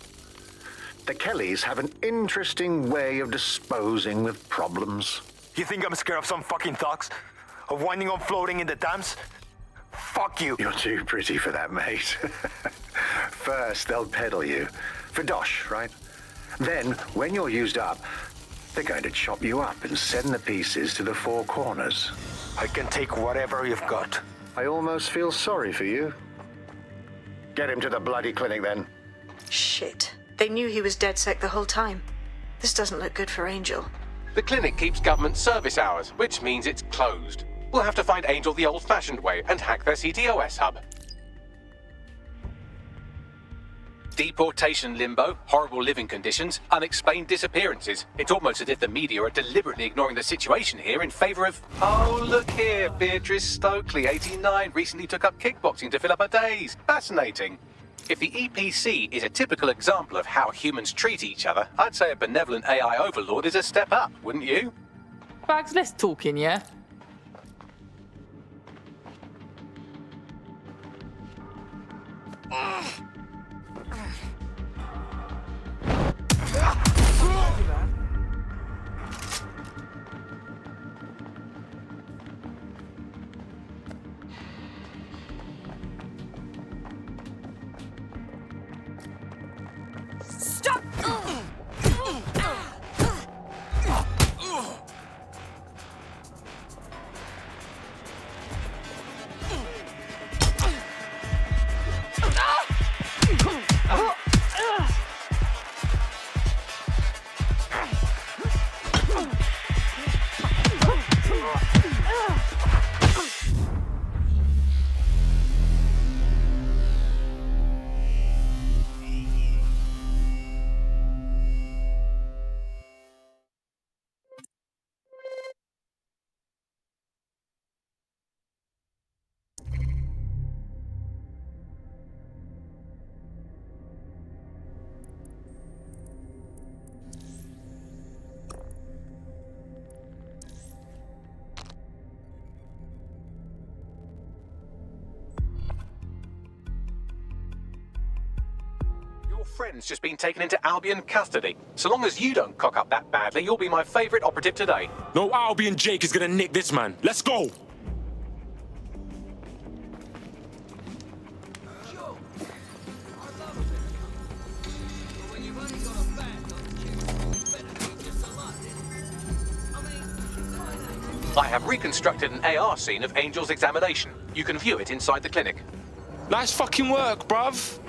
S12: The Kellys have an interesting way of disposing with problems.
S18: You think I'm scared of some fucking thugs? Of winding up floating in the Thames? Fuck you.
S12: You're too pretty for that, mate. First, they'll peddle you. For dosh, right? Then, when you're used up, They're going to chop you up and send the pieces to the four corners.
S18: I can take whatever you've got.
S12: I almost feel sorry for you. Get him to the bloody clinic, then.
S2: Shit. They knew he was DedSec the whole time. This doesn't look good for Angel.
S8: The clinic keeps government service hours, which means it's closed. We'll have to find Angel the old-fashioned way and hack their CTOS hub. Deportation limbo, horrible living conditions, unexplained disappearances. It's almost as if the media are deliberately ignoring the situation here in favor of... Oh, look here, Beatrice Stokely, 89, recently took up kickboxing to fill up her days. Fascinating. If the EPC is a typical example of how humans treat each other, I'd say a benevolent AI overlord is a step up, wouldn't you?
S24: Bags, let's talk in, yeah?
S11: Stop!
S8: Friend's just been taken into Albion custody. So long as you don't cock up that badly, you'll be my favourite operative today.
S1: No Albion Jake is gonna nick this man. Let's go!
S8: I have reconstructed an AR scene of Angel's examination. You can view it inside the clinic.
S1: Nice fucking work, bruv.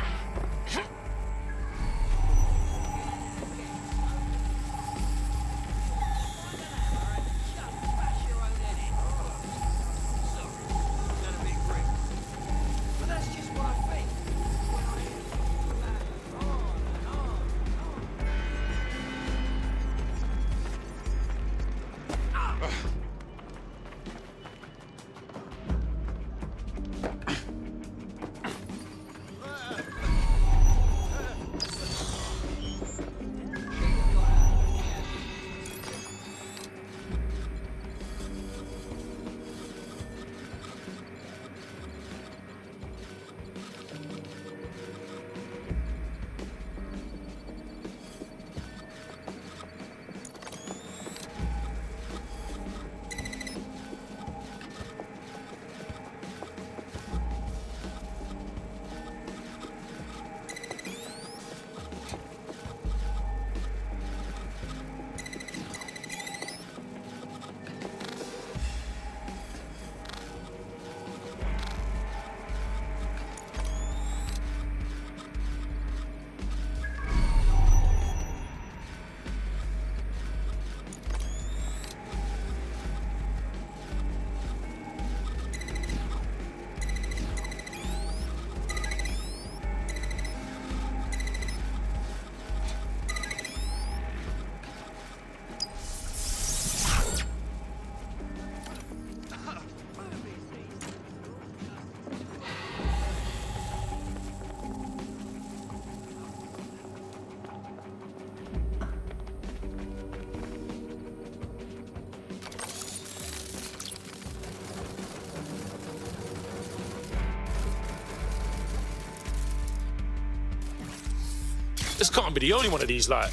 S17: This can't be the only one of these, like.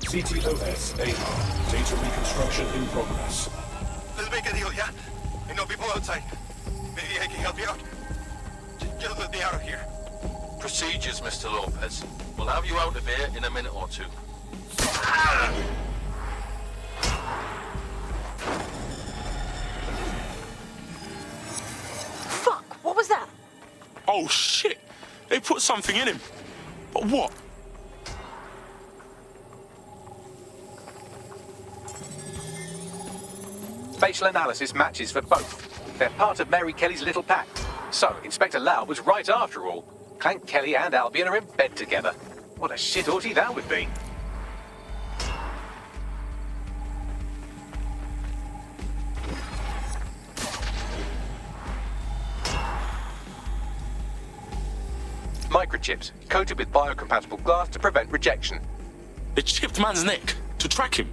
S6: CTOS AR. Data reconstruction in progress.
S18: Let's make a deal, yeah? Ain't no people outside. Maybe I can help you out. Just let me out of here.
S13: Procedures, Mr. Lopez. We'll have you out of here in a minute or two.
S2: Fuck, what was that?
S17: Oh shit! They put something in him. But what?
S8: Spatial analysis matches for both. They're part of Mary Kelly's little pack. So, Inspector Lau was right after all. Clank Kelly and Albion are in bed together. What a shit orgy that would be. Microchips, coated with biocompatible glass to prevent rejection.
S17: They chipped man's neck to track him?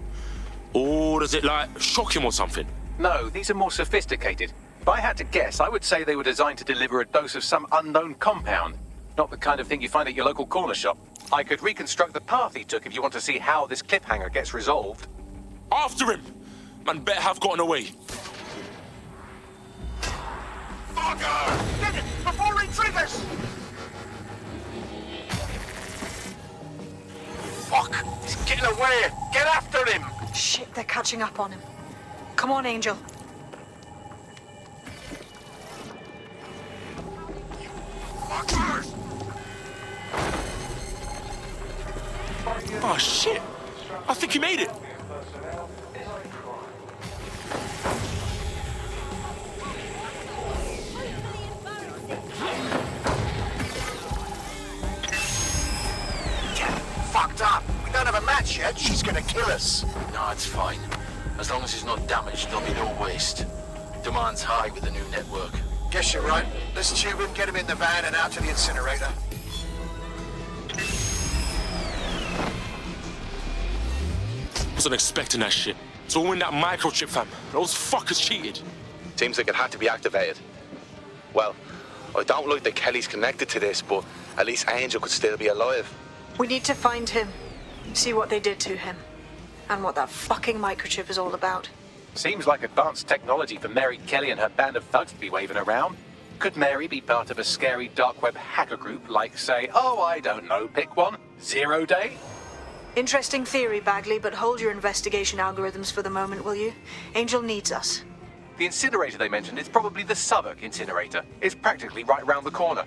S17: Or does it, like, shock him or something?
S8: No, these are more sophisticated. If I had to guess, I would say they were designed to deliver a dose of some unknown compound. Not the kind of thing you find at your local corner shop. I could reconstruct the path he took if you want to see how this cliffhanger gets resolved.
S17: After him! Man better have gotten away.
S18: Fucker! Get it! Before he triggers! Fuck! He's getting away! Get after him!
S2: Shit, they're catching up on him. Come on, Angel.
S18: Fuckers!
S17: Oh shit! I think he made it.
S18: Fucked up! We don't have a match yet. She's gonna kill us.
S13: No, it's fine. As long as he's not damaged, there'll be no waste. Demand's high with the new network.
S18: Guess you're right. Let's tube him, get him in the van and out to the incinerator.
S17: Wasn't expecting that shit. It's all in that microchip, fam. Those fuckers cheated.
S19: Seems like it had to be activated. Well, I don't like that Kelly's connected to this, but at least Angel could still be alive.
S2: We need to find him, see what they did to him, and what that fucking microchip is all about.
S8: Seems like advanced technology for Mary Kelly and her band of thugs to be waving around. Could Mary be part of a scary dark web hacker group like, say, oh, I don't know, pick one, 0 Day?
S2: Interesting theory, Bagley, but hold your investigation algorithms for the moment, will you? Angel needs us.
S8: The incinerator they mentioned is probably the Southwark incinerator. It's practically right round the corner.